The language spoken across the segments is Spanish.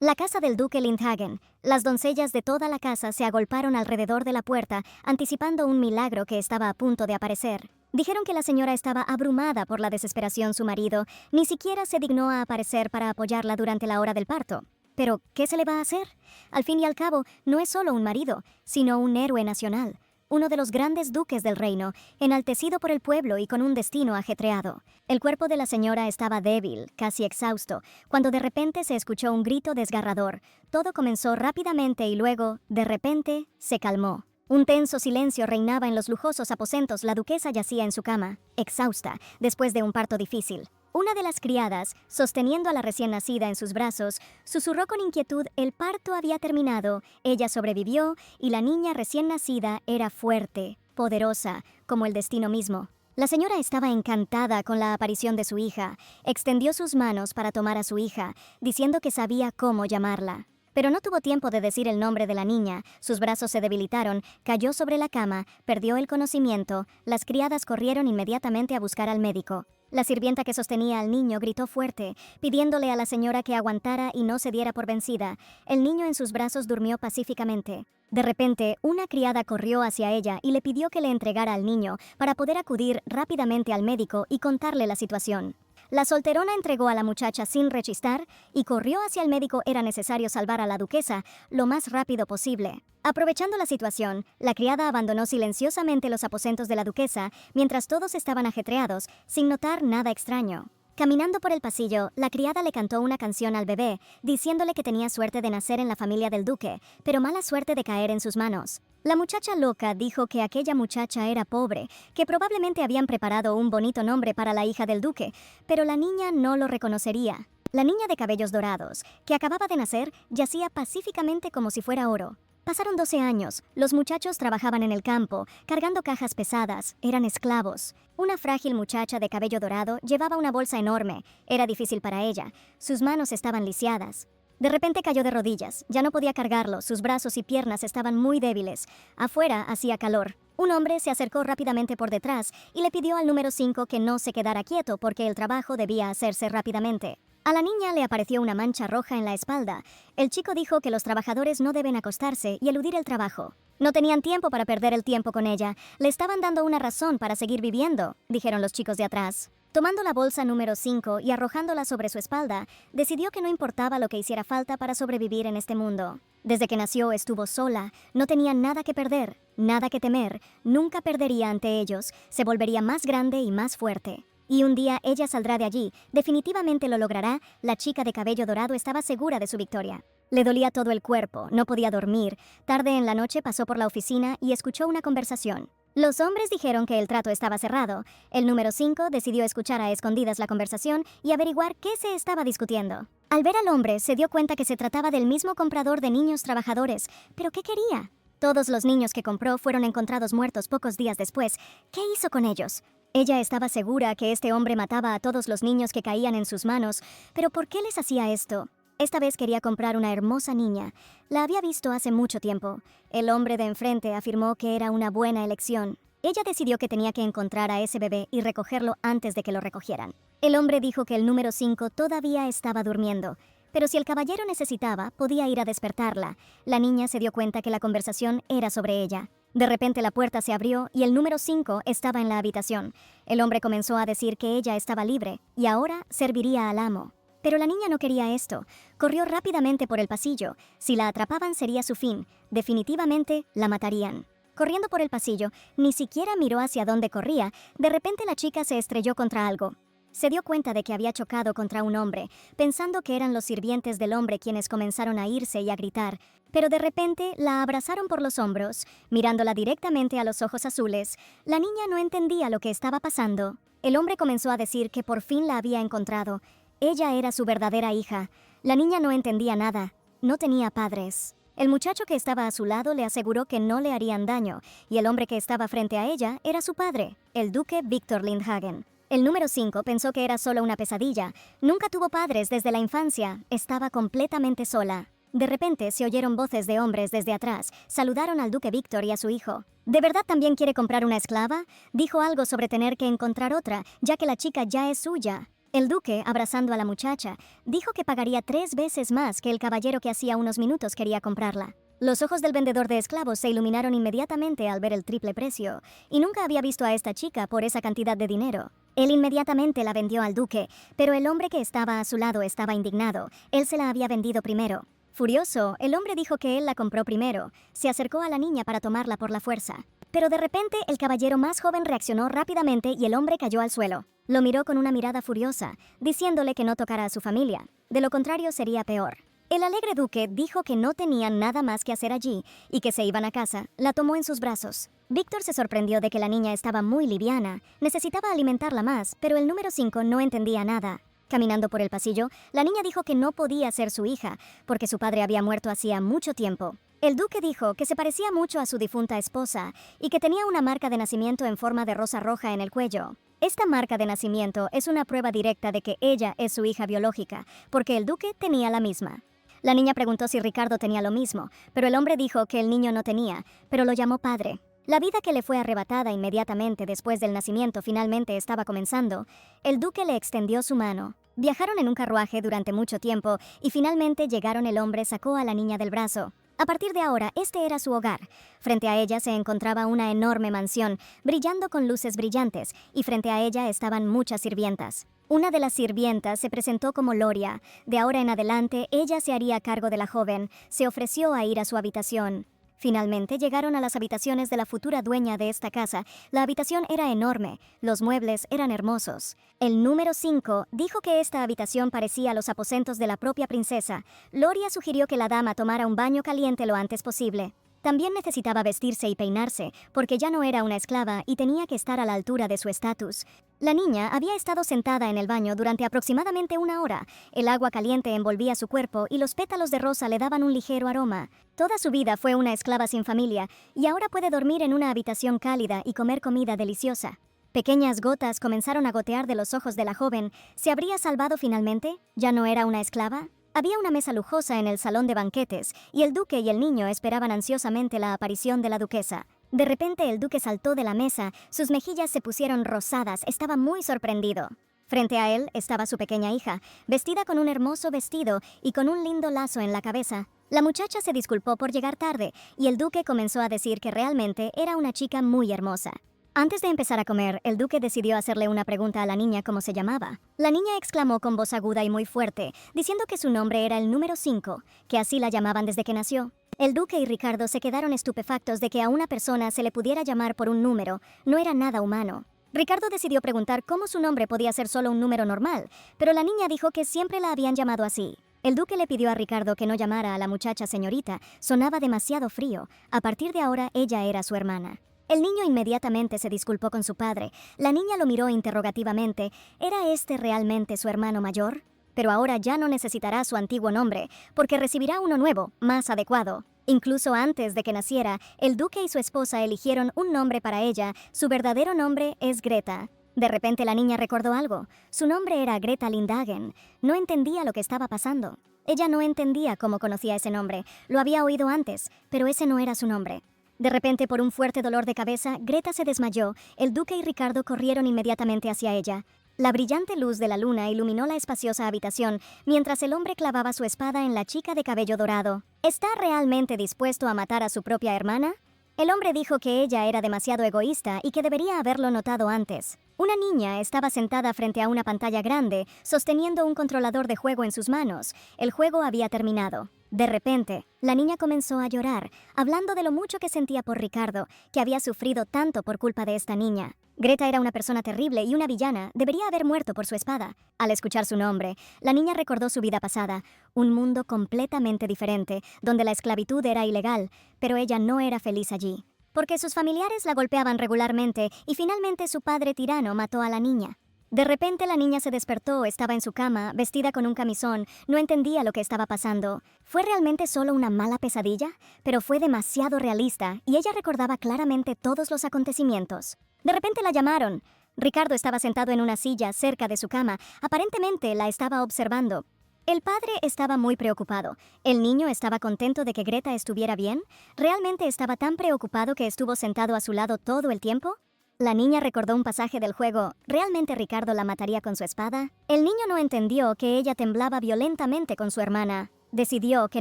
La casa del duque Lindhagen. Las doncellas de toda la casa se agolparon alrededor de la puerta, anticipando un milagro que estaba a punto de aparecer. Dijeron que la señora estaba abrumada por la desesperación su marido, ni siquiera se dignó a aparecer para apoyarla durante la hora del parto. Pero, ¿qué se le va a hacer? Al fin y al cabo, no es solo un marido, sino un héroe nacional. Uno de los grandes duques del reino, enaltecido por el pueblo y con un destino ajetreado. El cuerpo de la señora estaba débil, casi exhausto, cuando de repente se escuchó un grito desgarrador. Todo comenzó rápidamente y luego, de repente, se calmó. Un tenso silencio reinaba en los lujosos aposentos. La duquesa yacía en su cama, exhausta, después de un parto difícil. Una de las criadas, sosteniendo a la recién nacida en sus brazos, susurró con inquietud: el parto había terminado, ella sobrevivió y la niña recién nacida era fuerte, poderosa, como el destino mismo. La señora estaba encantada con la aparición de su hija. Extendió sus manos para tomar a su hija, diciendo que sabía cómo llamarla. Pero no tuvo tiempo de decir el nombre de la niña, sus brazos se debilitaron, cayó sobre la cama, perdió el conocimiento, las criadas corrieron inmediatamente a buscar al médico. La sirvienta que sostenía al niño gritó fuerte, pidiéndole a la señora que aguantara y no se diera por vencida. El niño en sus brazos durmió pacíficamente. De repente, una criada corrió hacia ella y le pidió que le entregara al niño para poder acudir rápidamente al médico y contarle la situación. La solterona entregó a la muchacha sin rechistar y corrió hacia el médico. Era necesario salvar a la duquesa lo más rápido posible. Aprovechando la situación, la criada abandonó silenciosamente los aposentos de la duquesa mientras todos estaban ajetreados, sin notar nada extraño. Caminando por el pasillo, la criada le cantó una canción al bebé, diciéndole que tenía suerte de nacer en la familia del duque, pero mala suerte de caer en sus manos. La muchacha loca dijo que aquella muchacha era pobre, que probablemente habían preparado un bonito nombre para la hija del duque, pero la niña no lo reconocería. La niña de cabellos dorados, que acababa de nacer, yacía pacíficamente como si fuera oro. Pasaron 12 años, los muchachos trabajaban en el campo, cargando cajas pesadas, eran esclavos. Una frágil muchacha de cabello dorado llevaba una bolsa enorme, era difícil para ella, sus manos estaban lisiadas. De repente cayó de rodillas, ya no podía cargarlo, sus brazos y piernas estaban muy débiles. Afuera hacía calor. Un hombre se acercó rápidamente por detrás y le pidió al número 5 que no se quedara quieto porque el trabajo debía hacerse rápidamente. A la niña le apareció una mancha roja en la espalda. El chico dijo que los trabajadores no deben acostarse y eludir el trabajo. No tenían tiempo para perder el tiempo con ella. Le estaban dando una razón para seguir viviendo, dijeron los chicos de atrás. Tomando la bolsa número 5 y arrojándola sobre su espalda, decidió que no importaba lo que hiciera falta para sobrevivir en este mundo. Desde que nació estuvo sola, no tenía nada que perder, nada que temer, nunca perdería ante ellos, se volvería más grande y más fuerte. Y un día ella saldrá de allí, definitivamente lo logrará. La chica de cabello dorado estaba segura de su victoria. Le dolía todo el cuerpo, no podía dormir. Tarde en la noche pasó por la oficina y escuchó una conversación. Los hombres dijeron que el trato estaba cerrado. El número 5 decidió escuchar a escondidas la conversación y averiguar qué se estaba discutiendo. Al ver al hombre, se dio cuenta que se trataba del mismo comprador de niños trabajadores. ¿Pero qué quería? Todos los niños que compró fueron encontrados muertos pocos días después. ¿Qué hizo con ellos? Ella estaba segura que este hombre mataba a todos los niños que caían en sus manos, pero ¿por qué les hacía esto? Esta vez quería comprar una hermosa niña. La había visto hace mucho tiempo. El hombre de enfrente afirmó que era una buena elección. Ella decidió que tenía que encontrar a ese bebé y recogerlo antes de que lo recogieran. El hombre dijo que el número 5 todavía estaba durmiendo, pero si el caballero necesitaba, podía ir a despertarla. La niña se dio cuenta que la conversación era sobre ella. De repente la puerta se abrió y el número 5 estaba en la habitación. El hombre comenzó a decir que ella estaba libre y ahora serviría al amo. Pero la niña no quería esto. Corrió rápidamente por el pasillo. Si la atrapaban sería su fin. Definitivamente la matarían. Corriendo por el pasillo, ni siquiera miró hacia dónde corría. De repente la chica se estrelló contra algo. Se dio cuenta de que había chocado contra un hombre, pensando que eran los sirvientes del hombre quienes comenzaron a irse y a gritar. Pero de repente la abrazaron por los hombros, mirándola directamente a los ojos azules. La niña no entendía lo que estaba pasando. El hombre comenzó a decir que por fin la había encontrado. Ella era su verdadera hija. La niña no entendía nada. No tenía padres. El muchacho que estaba a su lado le aseguró que no le harían daño, y el hombre que estaba frente a ella era su padre, el duque Victor Lindhagen. El número 5 pensó que era solo una pesadilla. Nunca tuvo padres desde la infancia. Estaba completamente sola. De repente se oyeron voces de hombres desde atrás. Saludaron al duque Víctor y a su hijo. ¿De verdad también quiere comprar una esclava? Dijo algo sobre tener que encontrar otra, ya que la chica ya es suya. El duque, abrazando a la muchacha, dijo que pagaría 3 veces más que el caballero que hacía unos minutos quería comprarla. Los ojos del vendedor de esclavos se iluminaron inmediatamente al ver el triple precio, y nunca había visto a esta chica por esa cantidad de dinero. Él inmediatamente la vendió al duque, pero el hombre que estaba a su lado estaba indignado. Él se la había vendido primero. Furioso, el hombre dijo que él la compró primero. Se acercó a la niña para tomarla por la fuerza. Pero de repente el caballero más joven reaccionó rápidamente y el hombre cayó al suelo. Lo miró con una mirada furiosa, diciéndole que no tocara a su familia. De lo contrario sería peor. El alegre duque dijo que no tenían nada más que hacer allí y que se iban a casa. La tomó en sus brazos. Víctor se sorprendió de que la niña estaba muy liviana. Necesitaba alimentarla más, pero el número 5 no entendía nada. Caminando por el pasillo, la niña dijo que no podía ser su hija, porque su padre había muerto hacía mucho tiempo. El duque dijo que se parecía mucho a su difunta esposa y que tenía una marca de nacimiento en forma de rosa roja en el cuello. Esta marca de nacimiento es una prueba directa de que ella es su hija biológica, porque el duque tenía la misma. La niña preguntó si Ricardo tenía lo mismo, pero el hombre dijo que el niño no tenía, pero lo llamó padre. La vida que le fue arrebatada inmediatamente después del nacimiento finalmente estaba comenzando. El duque le extendió su mano. Viajaron en un carruaje durante mucho tiempo y finalmente llegaron. El hombre sacó a la niña del brazo. A partir de ahora, este era su hogar. Frente a ella se encontraba una enorme mansión, brillando con luces brillantes, y frente a ella estaban muchas sirvientas. Una de las sirvientas se presentó como Loria. De ahora en adelante, ella se haría cargo de la joven. Se ofreció a ir a su habitación. Finalmente llegaron a las habitaciones de la futura dueña de esta casa. La habitación era enorme, los muebles eran hermosos. El número 5 dijo que esta habitación parecía los aposentos de la propia princesa. Loria sugirió que la dama tomara un baño caliente lo antes posible. También necesitaba vestirse y peinarse, porque ya no era una esclava y tenía que estar a la altura de su estatus. La niña había estado sentada en el baño durante aproximadamente 1 hora. El agua caliente envolvía su cuerpo y los pétalos de rosa le daban un ligero aroma. Toda su vida fue una esclava sin familia, y ahora puede dormir en una habitación cálida y comer comida deliciosa. Pequeñas gotas comenzaron a gotear de los ojos de la joven. ¿Se habría salvado finalmente? ¿Ya no era una esclava? Había una mesa lujosa en el salón de banquetes, y el duque y el niño esperaban ansiosamente la aparición de la duquesa. De repente el duque saltó de la mesa, sus mejillas se pusieron rosadas, estaba muy sorprendido. Frente a él estaba su pequeña hija, vestida con un hermoso vestido y con un lindo lazo en la cabeza. La muchacha se disculpó por llegar tarde, y el duque comenzó a decir que realmente era una chica muy hermosa. Antes de empezar a comer, el duque decidió hacerle una pregunta a la niña cómo se llamaba. La niña exclamó con voz aguda y muy fuerte, diciendo que su nombre era el número 5, que así la llamaban desde que nació. El duque y Ricardo se quedaron estupefactos de que a una persona se le pudiera llamar por un número. No era nada humano. Ricardo decidió preguntar cómo su nombre podía ser solo un número normal, pero la niña dijo que siempre la habían llamado así. El duque le pidió a Ricardo que no llamara a la muchacha señorita, sonaba demasiado frío. A partir de ahora ella era su hermana. El niño inmediatamente se disculpó con su padre. La niña lo miró interrogativamente. ¿Era este realmente su hermano mayor? Pero ahora ya no necesitará su antiguo nombre, porque recibirá uno nuevo, más adecuado. Incluso antes de que naciera, el duque y su esposa eligieron un nombre para ella. Su verdadero nombre es Greta. De repente la niña recordó algo. Su nombre era Greta Lindhagen. No entendía lo que estaba pasando. Ella no entendía cómo conocía ese nombre. Lo había oído antes, pero ese no era su nombre. De repente, por un fuerte dolor de cabeza, Greta se desmayó. El duque y Ricardo corrieron inmediatamente hacia ella. La brillante luz de la luna iluminó la espaciosa habitación, mientras el hombre clavaba su espada en la chica de cabello dorado. ¿Está realmente dispuesto a matar a su propia hermana? El hombre dijo que ella era demasiado egoísta y que debería haberlo notado antes. Una niña estaba sentada frente a una pantalla grande, sosteniendo un controlador de juego en sus manos. El juego había terminado. De repente, la niña comenzó a llorar, hablando de lo mucho que sentía por Ricardo, que había sufrido tanto por culpa de esta niña. Greta era una persona terrible y una villana, debería haber muerto por su espada. Al escuchar su nombre, la niña recordó su vida pasada, un mundo completamente diferente, donde la esclavitud era ilegal, pero ella no era feliz allí, porque sus familiares la golpeaban regularmente y finalmente su padre tirano mató a la niña. De repente la niña se despertó, estaba en su cama, vestida con un camisón, no entendía lo que estaba pasando. ¿Fue realmente solo una mala pesadilla? Pero fue demasiado realista y ella recordaba claramente todos los acontecimientos. De repente la llamaron. Ricardo estaba sentado en una silla cerca de su cama, aparentemente la estaba observando. El padre estaba muy preocupado. ¿El niño estaba contento de que Greta estuviera bien? ¿Realmente estaba tan preocupado que estuvo sentado a su lado todo el tiempo? La niña recordó un pasaje del juego. ¿Realmente Ricardo la mataría con su espada? El niño no entendió que ella temblaba violentamente con su hermana. Decidió que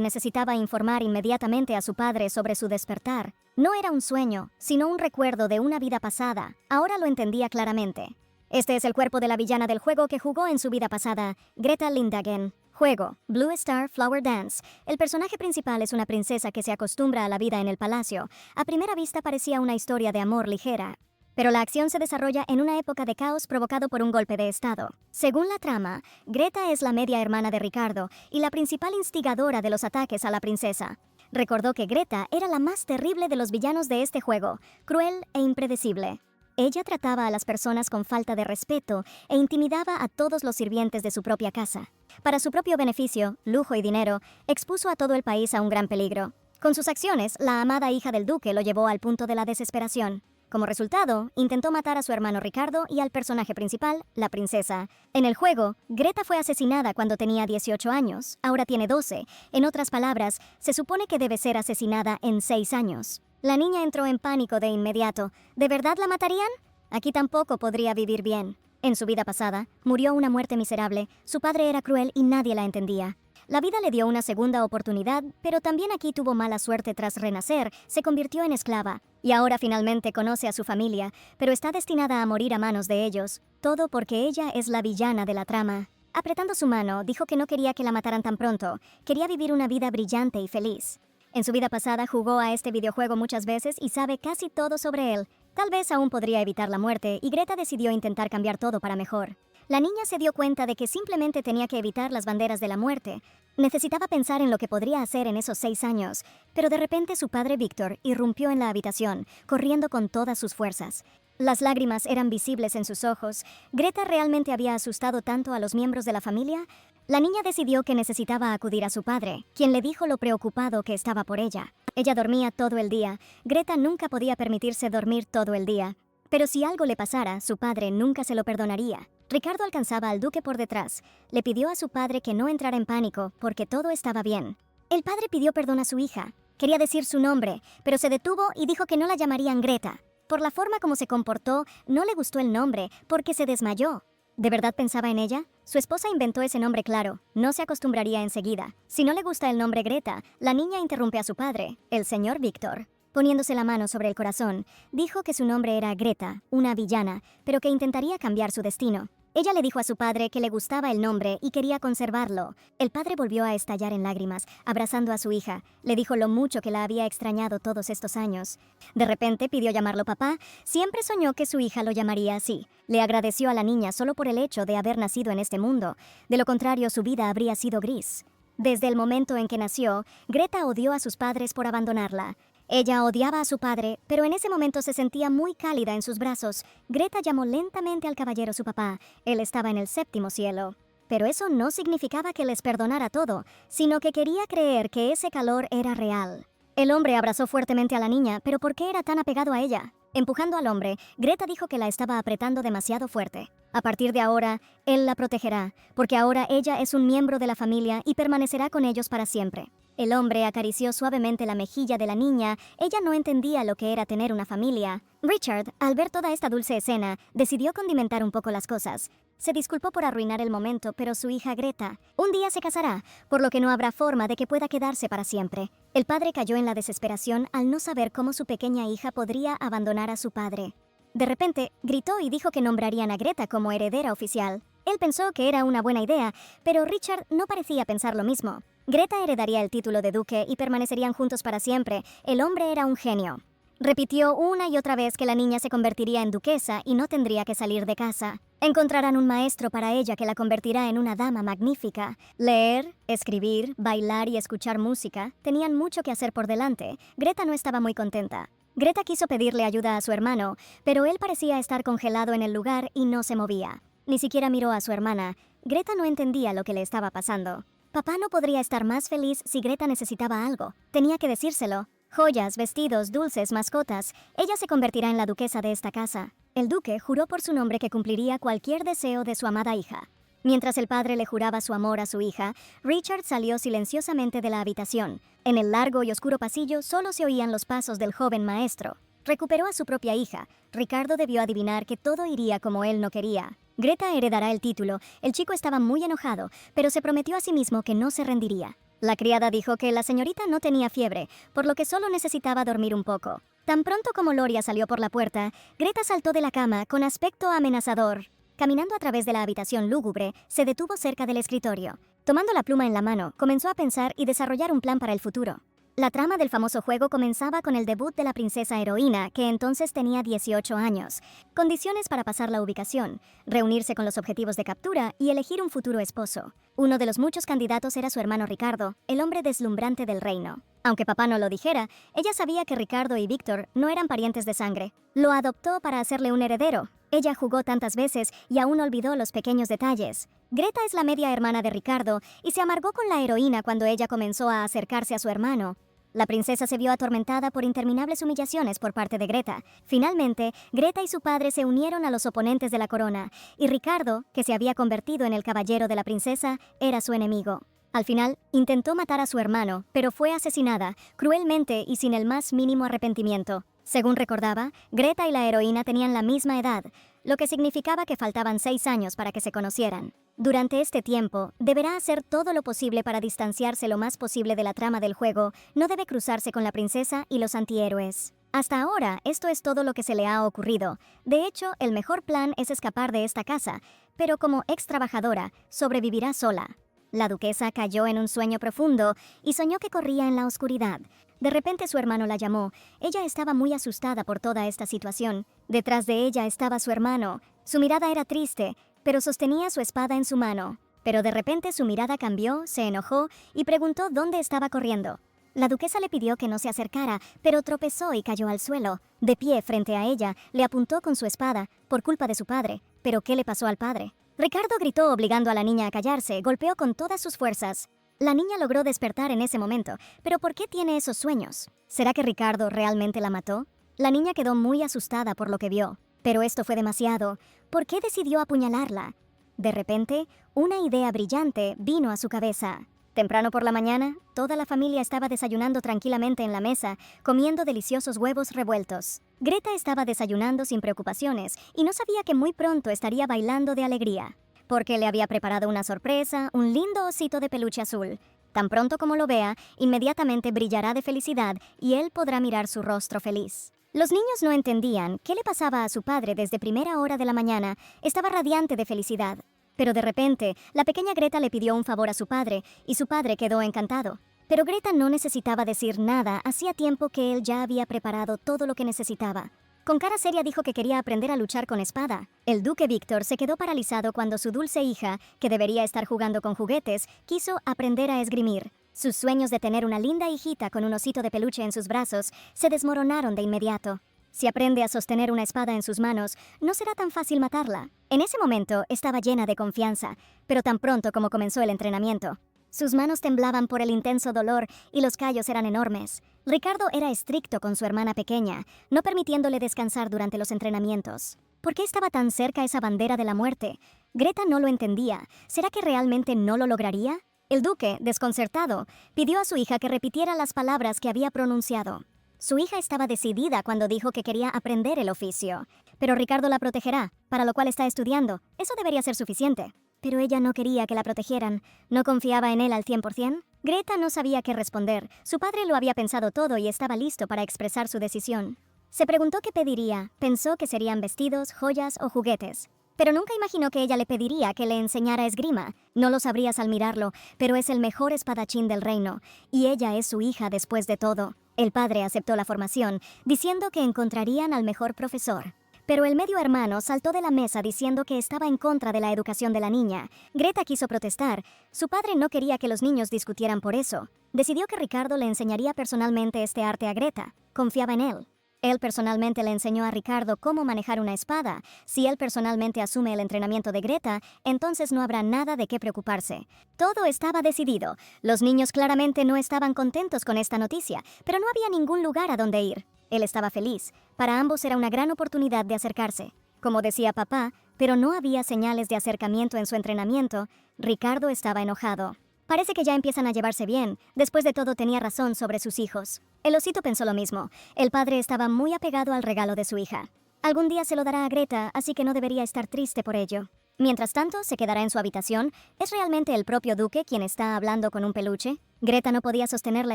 necesitaba informar inmediatamente a su padre sobre su despertar. No era un sueño, sino un recuerdo de una vida pasada. Ahora lo entendía claramente. Este es el cuerpo de la villana del juego que jugó en su vida pasada, Greta Lindhagen. Juego: Blue Star Flower Dance. El personaje principal es una princesa que se acostumbra a la vida en el palacio. A primera vista parecía una historia de amor ligera, pero la acción se desarrolla en una época de caos provocado por un golpe de estado. Según la trama, Greta es la media hermana de Ricardo y la principal instigadora de los ataques a la princesa. Recordó que Greta era la más terrible de los villanos de este juego, cruel e impredecible. Ella trataba a las personas con falta de respeto e intimidaba a todos los sirvientes de su propia casa. Para su propio beneficio, lujo y dinero, expuso a todo el país a un gran peligro. Con sus acciones, la amada hija del duque lo llevó al punto de la desesperación. Como resultado, intentó matar a su hermano Ricardo y al personaje principal, la princesa. En el juego, Greta fue asesinada cuando tenía 18 años, ahora tiene 12. En otras palabras, se supone que debe ser asesinada en 6 años. La niña entró en pánico de inmediato. ¿De verdad la matarían? Aquí tampoco podría vivir bien. En su vida pasada, murió una muerte miserable, su padre era cruel y nadie la entendía. La vida le dio una segunda oportunidad, pero también aquí tuvo mala suerte tras renacer, se convirtió en esclava. Y ahora finalmente conoce a su familia, pero está destinada a morir a manos de ellos. Todo porque ella es la villana de la trama. Apretando su mano, dijo que no quería que la mataran tan pronto, quería vivir una vida brillante y feliz. En su vida pasada jugó a este videojuego muchas veces y sabe casi todo sobre él. Tal vez aún podría evitar la muerte, y Greta decidió intentar cambiar todo para mejor. La niña se dio cuenta de que simplemente tenía que evitar las banderas de la muerte. Necesitaba pensar en lo que podría hacer en esos 6 años, pero de repente su padre Víctor irrumpió en la habitación, corriendo con todas sus fuerzas. Las lágrimas eran visibles en sus ojos. ¿Greta realmente había asustado tanto a los miembros de la familia? La niña decidió que necesitaba acudir a su padre, quien le dijo lo preocupado que estaba por ella. Ella dormía todo el día. Greta nunca podía permitirse dormir todo el día. Pero si algo le pasara, su padre nunca se lo perdonaría. Ricardo alcanzaba al duque por detrás. Le pidió a su padre que no entrara en pánico, porque todo estaba bien. El padre pidió perdón a su hija. Quería decir su nombre, pero se detuvo y dijo que no la llamarían Greta. Por la forma como se comportó, no le gustó el nombre, porque se desmayó. ¿De verdad pensaba en ella? Su esposa inventó ese nombre claro. No se acostumbraría enseguida. Si no le gusta el nombre Greta, la niña interrumpe a su padre, el señor Víctor. Poniéndose la mano sobre el corazón, dijo que su nombre era Greta, una villana, pero que intentaría cambiar su destino. Ella le dijo a su padre que le gustaba el nombre y quería conservarlo. El padre volvió a estallar en lágrimas, abrazando a su hija. Le dijo lo mucho que la había extrañado todos estos años. De repente pidió llamarlo papá. Siempre soñó que su hija lo llamaría así. Le agradeció a la niña solo por el hecho de haber nacido en este mundo. De lo contrario, su vida habría sido gris. Desde el momento en que nació, Greta odió a sus padres por abandonarla. Ella odiaba a su padre, pero en ese momento se sentía muy cálida en sus brazos. Greta llamó lentamente al caballero su papá. Él estaba en el 7º cielo. Pero eso no significaba que les perdonara todo, sino que quería creer que ese calor era real. El hombre abrazó fuertemente a la niña, pero ¿por qué era tan apegado a ella? Empujando al hombre, Greta dijo que la estaba apretando demasiado fuerte. A partir de ahora, él la protegerá, porque ahora ella es un miembro de la familia y permanecerá con ellos para siempre. El hombre acarició suavemente la mejilla de la niña. Ella no entendía lo que era tener una familia. Richard, al ver toda esta dulce escena, decidió condimentar un poco las cosas. Se disculpó por arruinar el momento, pero su hija Greta un día se casará, por lo que no habrá forma de que pueda quedarse para siempre. El padre cayó en la desesperación al no saber cómo su pequeña hija podría abandonar a su padre. De repente, gritó y dijo que nombrarían a Greta como heredera oficial. Él pensó que era una buena idea, pero Richard no parecía pensar lo mismo. Greta heredaría el título de duque y permanecerían juntos para siempre. El hombre era un genio. Repitió una y otra vez que la niña se convertiría en duquesa y no tendría que salir de casa. Encontrarán un maestro para ella que la convertirá en una dama magnífica. Leer, escribir, bailar y escuchar música tenían mucho que hacer por delante. Greta no estaba muy contenta. Greta quiso pedirle ayuda a su hermano, pero él parecía estar congelado en el lugar y no se movía. Ni siquiera miró a su hermana. Greta no entendía lo que le estaba pasando. Papá no podría estar más feliz si Greta necesitaba algo. Tenía que decírselo. Joyas, vestidos, dulces, mascotas. Ella se convertirá en la duquesa de esta casa. El duque juró por su nombre que cumpliría cualquier deseo de su amada hija. Mientras el padre le juraba su amor a su hija, Richard salió silenciosamente de la habitación. En el largo y oscuro pasillo solo se oían los pasos del joven maestro. Recuperó a su propia hija. Ricardo debió adivinar que todo iría como él no quería. Greta heredará el título. El chico estaba muy enojado, pero se prometió a sí mismo que no se rendiría. La criada dijo que la señorita no tenía fiebre, por lo que solo necesitaba dormir un poco. Tan pronto como Gloria salió por la puerta, Greta saltó de la cama con aspecto amenazador. Caminando a través de la habitación lúgubre, se detuvo cerca del escritorio. Tomando la pluma en la mano, comenzó a pensar y desarrollar un plan para el futuro. La trama del famoso juego comenzaba con el debut de la princesa heroína, que entonces tenía 18 años. Condiciones para pasar la ubicación, reunirse con los objetivos de captura y elegir un futuro esposo. Uno de los muchos candidatos era su hermano Ricardo, el hombre deslumbrante del reino. Aunque papá no lo dijera, ella sabía que Ricardo y Víctor no eran parientes de sangre. Lo adoptó para hacerle un heredero. Ella jugó tantas veces y aún olvidó los pequeños detalles. Greta es la media hermana de Ricardo y se amargó con la heroína cuando ella comenzó a acercarse a su hermano. La princesa se vio atormentada por interminables humillaciones por parte de Greta. Finalmente, Greta y su padre se unieron a los oponentes de la corona, y Ricardo, que se había convertido en el caballero de la princesa, era su enemigo. Al final, intentó matar a su hermano, pero fue asesinada, cruelmente y sin el más mínimo arrepentimiento. Según recordaba, Greta y la heroína tenían la misma edad, lo que significaba que faltaban 6 años para que se conocieran. Durante este tiempo, deberá hacer todo lo posible para distanciarse lo más posible de la trama del juego. No debe cruzarse con la princesa y los antihéroes. Hasta ahora, esto es todo lo que se le ha ocurrido. De hecho, el mejor plan es escapar de esta casa, pero como ex trabajadora, sobrevivirá sola. La duquesa cayó en un sueño profundo y soñó que corría en la oscuridad. De repente su hermano la llamó. Ella estaba muy asustada por toda esta situación. Detrás de ella estaba su hermano. Su mirada era triste, pero sostenía su espada en su mano. Pero de repente su mirada cambió, se enojó y preguntó dónde estaba corriendo. La duquesa le pidió que no se acercara, pero tropezó y cayó al suelo. De pie frente a ella, le apuntó con su espada, por culpa de su padre. ¿Pero qué le pasó al padre? Ricardo gritó obligando a la niña a callarse, golpeó con todas sus fuerzas. La niña logró despertar en ese momento, pero ¿por qué tiene esos sueños? ¿Será que Ricardo realmente la mató? La niña quedó muy asustada por lo que vio. Pero esto fue demasiado. ¿Por qué decidió apuñalarla? De repente, una idea brillante vino a su cabeza. Temprano por la mañana, toda la familia estaba desayunando tranquilamente en la mesa, comiendo deliciosos huevos revueltos. Greta estaba desayunando sin preocupaciones y no sabía que muy pronto estaría bailando de alegría, porque le había preparado una sorpresa, un lindo osito de peluche azul. Tan pronto como lo vea, inmediatamente brillará de felicidad y él podrá mirar su rostro feliz. Los niños no entendían qué le pasaba a su padre desde primera hora de la mañana. Estaba radiante de felicidad. Pero de repente, la pequeña Greta le pidió un favor a su padre, y su padre quedó encantado. Pero Greta no necesitaba decir nada, hacía tiempo que él ya había preparado todo lo que necesitaba. Con cara seria dijo que quería aprender a luchar con espada. El duque Víctor se quedó paralizado cuando su dulce hija, que debería estar jugando con juguetes, quiso aprender a esgrimir. Sus sueños de tener una linda hijita con un osito de peluche en sus brazos se desmoronaron de inmediato. Si aprende a sostener una espada en sus manos, no será tan fácil matarla. En ese momento estaba llena de confianza, pero tan pronto como comenzó el entrenamiento, sus manos temblaban por el intenso dolor y los callos eran enormes. Ricardo era estricto con su hermana pequeña, no permitiéndole descansar durante los entrenamientos. ¿Por qué estaba tan cerca esa bandera de la muerte? Greta no lo entendía. ¿Será que realmente no lo lograría? El duque, desconcertado, pidió a su hija que repitiera las palabras que había pronunciado. Su hija estaba decidida cuando dijo que quería aprender el oficio. Pero Ricardo la protegerá, para lo cual está estudiando. Eso debería ser suficiente. Pero ella no quería que la protegieran. ¿No confiaba en él al 100%? Greta no sabía qué responder. Su padre lo había pensado todo y estaba listo para expresar su decisión. Se preguntó qué pediría. Pensó que serían vestidos, joyas o juguetes. Pero nunca imaginó que ella le pediría que le enseñara esgrima. No lo sabrías al mirarlo, pero es el mejor espadachín del reino. Y ella es su hija después de todo. El padre aceptó la formación, diciendo que encontrarían al mejor profesor. Pero el medio hermano saltó de la mesa diciendo que estaba en contra de la educación de la niña. Greta quiso protestar. Su padre no quería que los niños discutieran por eso. Decidió que Ricardo le enseñaría personalmente este arte a Greta. Confiaba en él. Él personalmente le enseñó a Ricardo cómo manejar una espada. Si él personalmente asume el entrenamiento de Greta, entonces no habrá nada de qué preocuparse. Todo estaba decidido. Los niños claramente no estaban contentos con esta noticia, pero no había ningún lugar a donde ir. Él estaba feliz. Para ambos era una gran oportunidad de acercarse. Como decía papá, pero no había señales de acercamiento en su entrenamiento. Ricardo estaba enojado. Parece que ya empiezan a llevarse bien. Después de todo tenía razón sobre sus hijos. El osito pensó lo mismo. El padre estaba muy apegado al regalo de su hija. Algún día se lo dará a Greta, así que no debería estar triste por ello. Mientras tanto, se quedará en su habitación. ¿Es realmente el propio duque quien está hablando con un peluche? Greta no podía sostener la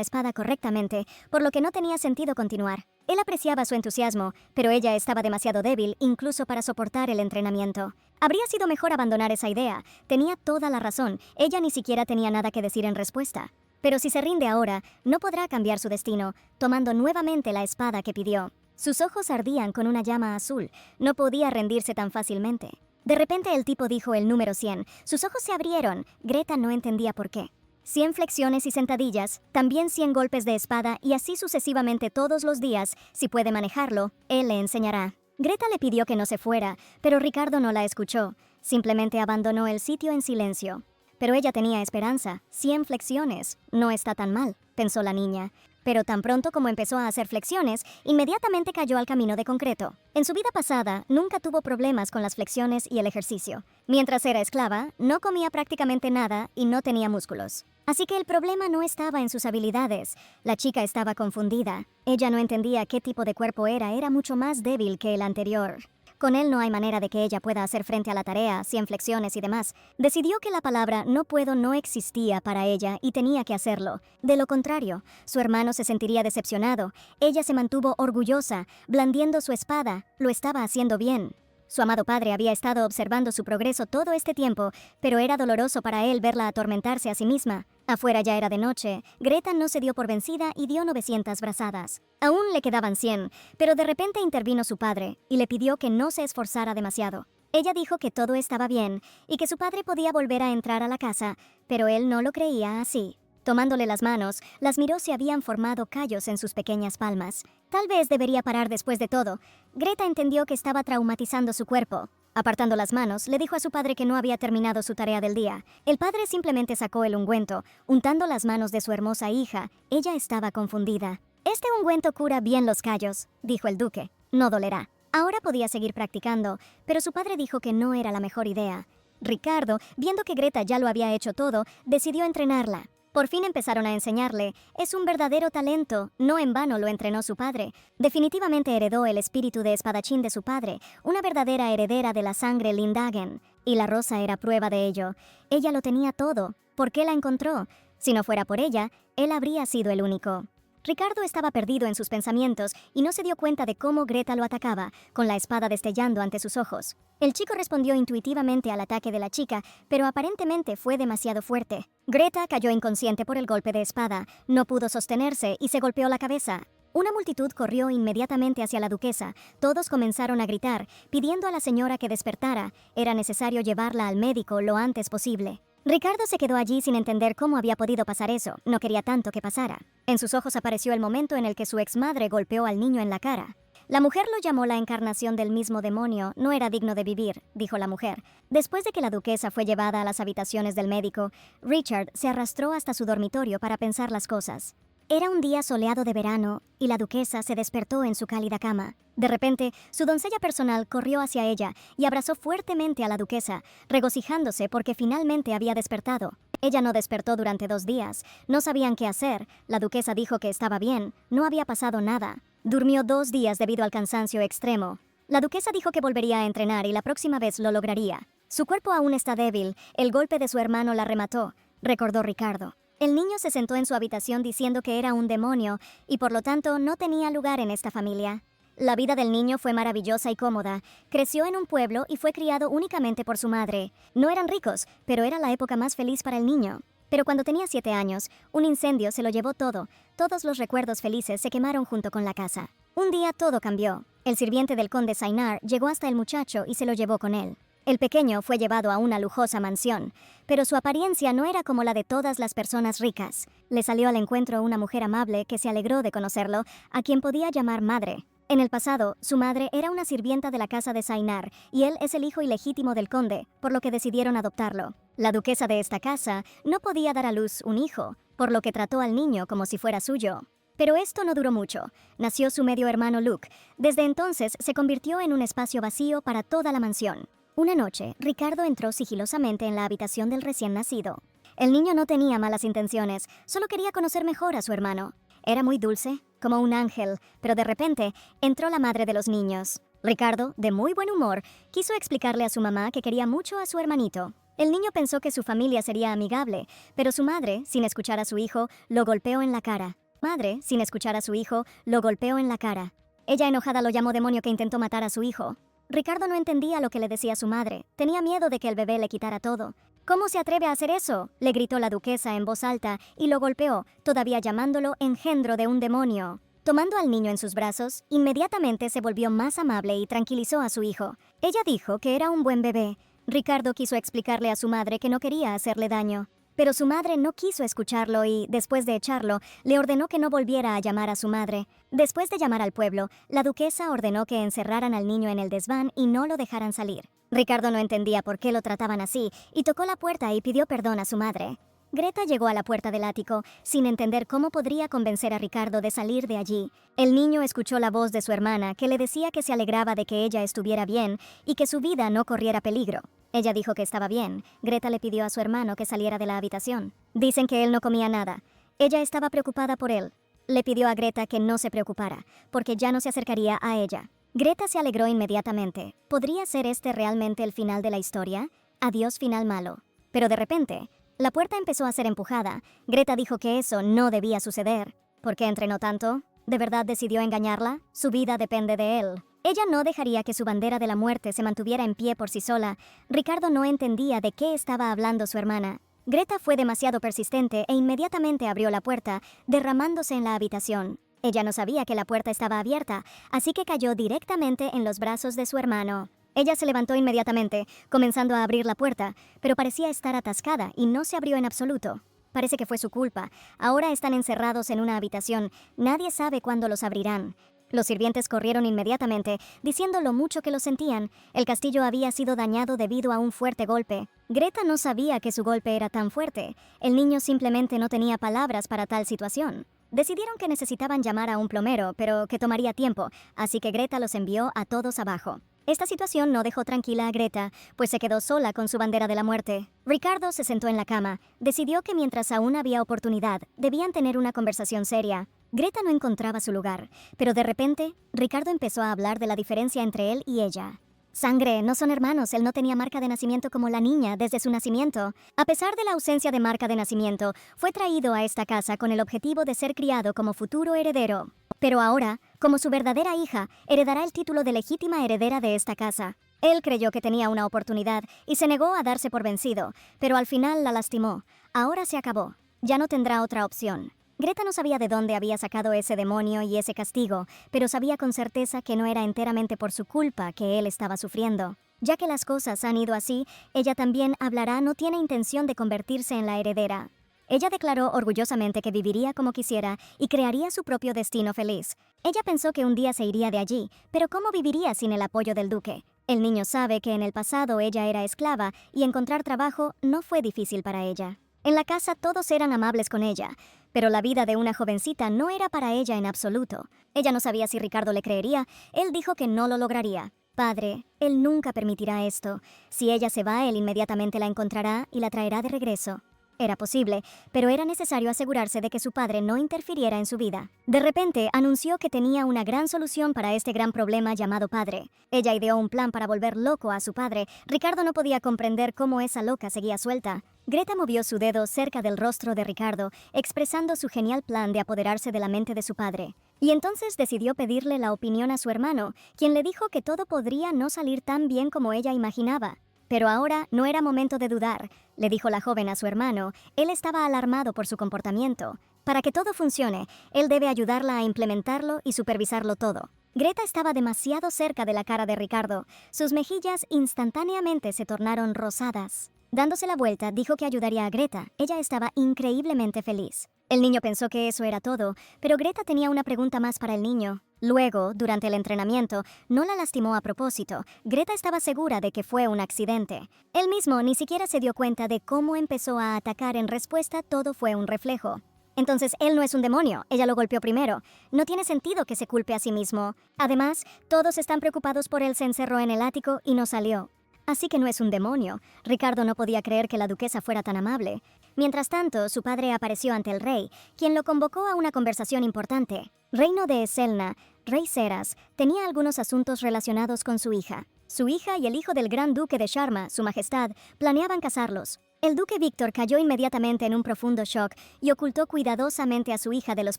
espada correctamente, por lo que no tenía sentido continuar. Él apreciaba su entusiasmo, pero ella estaba demasiado débil incluso para soportar el entrenamiento. Habría sido mejor abandonar esa idea. Tenía toda la razón. Ella ni siquiera tenía nada que decir en respuesta. Pero si se rinde ahora, no podrá cambiar su destino, tomando nuevamente la espada que pidió. Sus ojos ardían con una llama azul. No podía rendirse tan fácilmente. De repente el tipo dijo el número 100. Sus ojos se abrieron. Greta no entendía por qué. 100 flexiones y sentadillas, también 100 golpes de espada y así sucesivamente todos los días. Si puede manejarlo, él le enseñará. Greta le pidió que no se fuera, pero Ricardo no la escuchó. Simplemente abandonó el sitio en silencio. Pero ella tenía esperanza. 100 flexiones. No está tan mal, pensó la niña. Pero tan pronto como empezó a hacer flexiones, inmediatamente cayó al camino de concreto. En su vida pasada, nunca tuvo problemas con las flexiones y el ejercicio. Mientras era esclava, no comía prácticamente nada y no tenía músculos. Así que el problema no estaba en sus habilidades. La chica estaba confundida. Ella no entendía qué tipo de cuerpo era mucho más débil que el anterior. Con él no hay manera de que ella pueda hacer frente a la tarea, 100 flexiones y demás. Decidió que la palabra no puedo no existía para ella y tenía que hacerlo. De lo contrario, su hermano se sentiría decepcionado. Ella se mantuvo orgullosa, blandiendo su espada. Lo estaba haciendo bien. Su amado padre había estado observando su progreso todo este tiempo, pero era doloroso para él verla atormentarse a sí misma. Afuera ya era de noche. Greta no se dio por vencida y dio 900 brazadas. Aún le quedaban 100, pero de repente intervino su padre y le pidió que no se esforzara demasiado. Ella dijo que todo estaba bien y que su padre podía volver a entrar a la casa, pero él no lo creía así. Tomándole las manos, las miró si habían formado callos en sus pequeñas palmas. Tal vez debería parar después de todo. Greta entendió que estaba traumatizando su cuerpo. Apartando las manos, le dijo a su padre que no había terminado su tarea del día. El padre simplemente sacó el ungüento, untando las manos de su hermosa hija. Ella estaba confundida. «Este ungüento cura bien los callos», dijo el duque. «No dolerá». Ahora podía seguir practicando, pero su padre dijo que no era la mejor idea. Ricardo, viendo que Greta ya lo había hecho todo, decidió entrenarla. Por fin empezaron a enseñarle. Es un verdadero talento. No en vano lo entrenó su padre. Definitivamente heredó el espíritu de espadachín de su padre, una verdadera heredera de la sangre Lindhagen. Y la rosa era prueba de ello. Ella lo tenía todo. ¿Por qué la encontró? Si no fuera por ella, él habría sido el único. Ricardo estaba perdido en sus pensamientos y no se dio cuenta de cómo Greta lo atacaba, con la espada destellando ante sus ojos. El chico respondió intuitivamente al ataque de la chica, pero aparentemente fue demasiado fuerte. Greta cayó inconsciente por el golpe de espada, no pudo sostenerse y se golpeó la cabeza. Una multitud corrió inmediatamente hacia la duquesa. Todos comenzaron a gritar, pidiendo a la señora que despertara. Era necesario llevarla al médico lo antes posible. Ricardo se quedó allí sin entender cómo había podido pasar eso. No quería tanto que pasara. En sus ojos apareció el momento en el que su exmadre golpeó al niño en la cara. La mujer lo llamó la encarnación del mismo demonio. No era digno de vivir, dijo la mujer. Después de que la duquesa fue llevada a las habitaciones del médico, Richard se arrastró hasta su dormitorio para pensar las cosas. Era un día soleado de verano y la duquesa se despertó en su cálida cama. De repente, su doncella personal corrió hacia ella y abrazó fuertemente a la duquesa, regocijándose porque finalmente había despertado. Ella no despertó durante 2 días. No sabían qué hacer. La duquesa dijo que estaba bien. No había pasado nada. Durmió 2 días debido al cansancio extremo. La duquesa dijo que volvería a entrenar y la próxima vez lo lograría. Su cuerpo aún está débil. El golpe de su hermano la remató, recordó Ricardo. El niño se sentó en su habitación diciendo que era un demonio y por lo tanto no tenía lugar en esta familia. La vida del niño fue maravillosa y cómoda. Creció en un pueblo y fue criado únicamente por su madre. No eran ricos, pero era la época más feliz para el niño. Pero cuando tenía 7 años, un incendio se lo llevó todo. Todos los recuerdos felices se quemaron junto con la casa. Un día todo cambió. El sirviente del conde Sainar llegó hasta el muchacho y se lo llevó con él. El pequeño fue llevado a una lujosa mansión, pero su apariencia no era como la de todas las personas ricas. Le salió al encuentro una mujer amable que se alegró de conocerlo, a quien podía llamar madre. En el pasado, su madre era una sirvienta de la casa de Sainar, y él es el hijo ilegítimo del conde, por lo que decidieron adoptarlo. La duquesa de esta casa no podía dar a luz un hijo, por lo que trató al niño como si fuera suyo. Pero esto no duró mucho. Nació su medio hermano Luke. Desde entonces se convirtió en un espacio vacío para toda la mansión. Una noche, Ricardo entró sigilosamente en la habitación del recién nacido. El niño no tenía malas intenciones, solo quería conocer mejor a su hermano. Era muy dulce, como un ángel, pero de repente entró la madre de los niños. Ricardo, de muy buen humor, quiso explicarle a su mamá que quería mucho a su hermanito. El niño pensó que su familia sería amigable, pero su madre, sin escuchar a su hijo, lo golpeó en la cara. Madre, sin escuchar a su hijo, lo golpeó en la cara. Ella enojada lo llamó demonio que intentó matar a su hijo. Ricardo no entendía lo que le decía su madre. Tenía miedo de que el bebé le quitara todo. ¿Cómo se atreve a hacer eso?, le gritó la duquesa en voz alta y lo golpeó, todavía llamándolo engendro de un demonio. Tomando al niño en sus brazos, inmediatamente se volvió más amable y tranquilizó a su hijo. Ella dijo que era un buen bebé. Ricardo quiso explicarle a su madre que no quería hacerle daño. Pero su madre no quiso escucharlo y, después de echarlo, le ordenó que no volviera a llamar a su madre. Después de llamar al pueblo, la duquesa ordenó que encerraran al niño en el desván y no lo dejaran salir. Ricardo no entendía por qué lo trataban así y tocó la puerta y pidió perdón a su madre. Greta llegó a la puerta del ático, sin entender cómo podría convencer a Ricardo de salir de allí. El niño escuchó la voz de su hermana, que le decía que se alegraba de que ella estuviera bien y que su vida no corriera peligro. Ella dijo que estaba bien. Greta le pidió a su hermano que saliera de la habitación. Dicen que él no comía nada. Ella estaba preocupada por él. Le pidió a Greta que no se preocupara, porque ya no se acercaría a ella. Greta se alegró inmediatamente. ¿Podría ser este realmente el final de la historia? Adiós final malo. Pero de repente, la puerta empezó a ser empujada. Greta dijo que eso no debía suceder. ¿Por qué entrenó tanto? ¿De verdad decidió engañarla? Su vida depende de él. Ella no dejaría que su bandera de la muerte se mantuviera en pie por sí sola. Ricardo no entendía de qué estaba hablando su hermana. Greta fue demasiado persistente e inmediatamente abrió la puerta, derramándose en la habitación. Ella no sabía que la puerta estaba abierta, así que cayó directamente en los brazos de su hermano. Ella se levantó inmediatamente, comenzando a abrir la puerta, pero parecía estar atascada y no se abrió en absoluto. Parece que fue su culpa. Ahora están encerrados en una habitación. Nadie sabe cuándo los abrirán. Los sirvientes corrieron inmediatamente, diciendo lo mucho que lo sentían. El castillo había sido dañado debido a un fuerte golpe. Greta no sabía que su golpe era tan fuerte. El niño simplemente no tenía palabras para tal situación. Decidieron que necesitaban llamar a un plomero, pero que tomaría tiempo, así que Greta los envió a todos abajo. Esta situación no dejó tranquila a Greta, pues se quedó sola con su bandera de la muerte. Ricardo se sentó en la cama. Decidió que mientras aún había oportunidad, debían tener una conversación seria. Greta no encontraba su lugar, pero de repente, Ricardo empezó a hablar de la diferencia entre él y ella. Sangre, no son hermanos, él no tenía marca de nacimiento como la niña desde su nacimiento. A pesar de la ausencia de marca de nacimiento, fue traído a esta casa con el objetivo de ser criado como futuro heredero. Pero ahora, como su verdadera hija, heredará el título de legítima heredera de esta casa. Él creyó que tenía una oportunidad y se negó a darse por vencido, pero al final la lastimó. Ahora se acabó. Ya no tendrá otra opción. Greta no sabía de dónde había sacado ese demonio y ese castigo, pero sabía con certeza que no era enteramente por su culpa que él estaba sufriendo. Ya que las cosas han ido así, ella también hablará, no tiene intención de convertirse en la heredera. Ella declaró orgullosamente que viviría como quisiera y crearía su propio destino feliz. Ella pensó que un día se iría de allí, pero ¿cómo viviría sin el apoyo del duque? El niño sabe que en el pasado ella era esclava y encontrar trabajo no fue difícil para ella. En la casa todos eran amables con ella, pero la vida de una jovencita no era para ella en absoluto. Ella no sabía si Ricardo le creería. Él dijo que no lo lograría. Padre, él nunca permitirá esto. Si ella se va, él inmediatamente la encontrará y la traerá de regreso. Era posible, pero era necesario asegurarse de que su padre no interfiriera en su vida. De repente, anunció que tenía una gran solución para este gran problema llamado padre. Ella ideó un plan para volver loco a su padre. Ricardo no podía comprender cómo esa loca seguía suelta. Greta movió su dedo cerca del rostro de Ricardo, expresando su genial plan de apoderarse de la mente de su padre. Y entonces decidió pedirle la opinión a su hermano, quien le dijo que todo podría no salir tan bien como ella imaginaba. Pero ahora no era momento de dudar, le dijo la joven a su hermano. Él estaba alarmado por su comportamiento. Para que todo funcione, él debe ayudarla a implementarlo y supervisarlo todo. Greta estaba demasiado cerca de la cara de Ricardo. Sus mejillas instantáneamente se tornaron rosadas. Dándose la vuelta, dijo que ayudaría a Greta. Ella estaba increíblemente feliz. El niño pensó que eso era todo, pero Greta tenía una pregunta más para el niño. Luego, durante el entrenamiento, no la lastimó a propósito. Greta estaba segura de que fue un accidente. Él mismo ni siquiera se dio cuenta de cómo empezó a atacar. En respuesta, todo fue un reflejo. Entonces, él no es un demonio, ella lo golpeó primero. No tiene sentido que se culpe a sí mismo. Además, todos están preocupados por él. Se encerró en el ático y no salió. Así que no es un demonio. Ricardo no podía creer que la duquesa fuera tan amable. Mientras tanto, su padre apareció ante el rey, quien lo convocó a una conversación importante. Reino de Eselna, rey Ceras, tenía algunos asuntos relacionados con su hija. Su hija y el hijo del gran duque de Sharma, su majestad, planeaban casarlos. El duque Víctor cayó inmediatamente en un profundo shock y ocultó cuidadosamente a su hija de los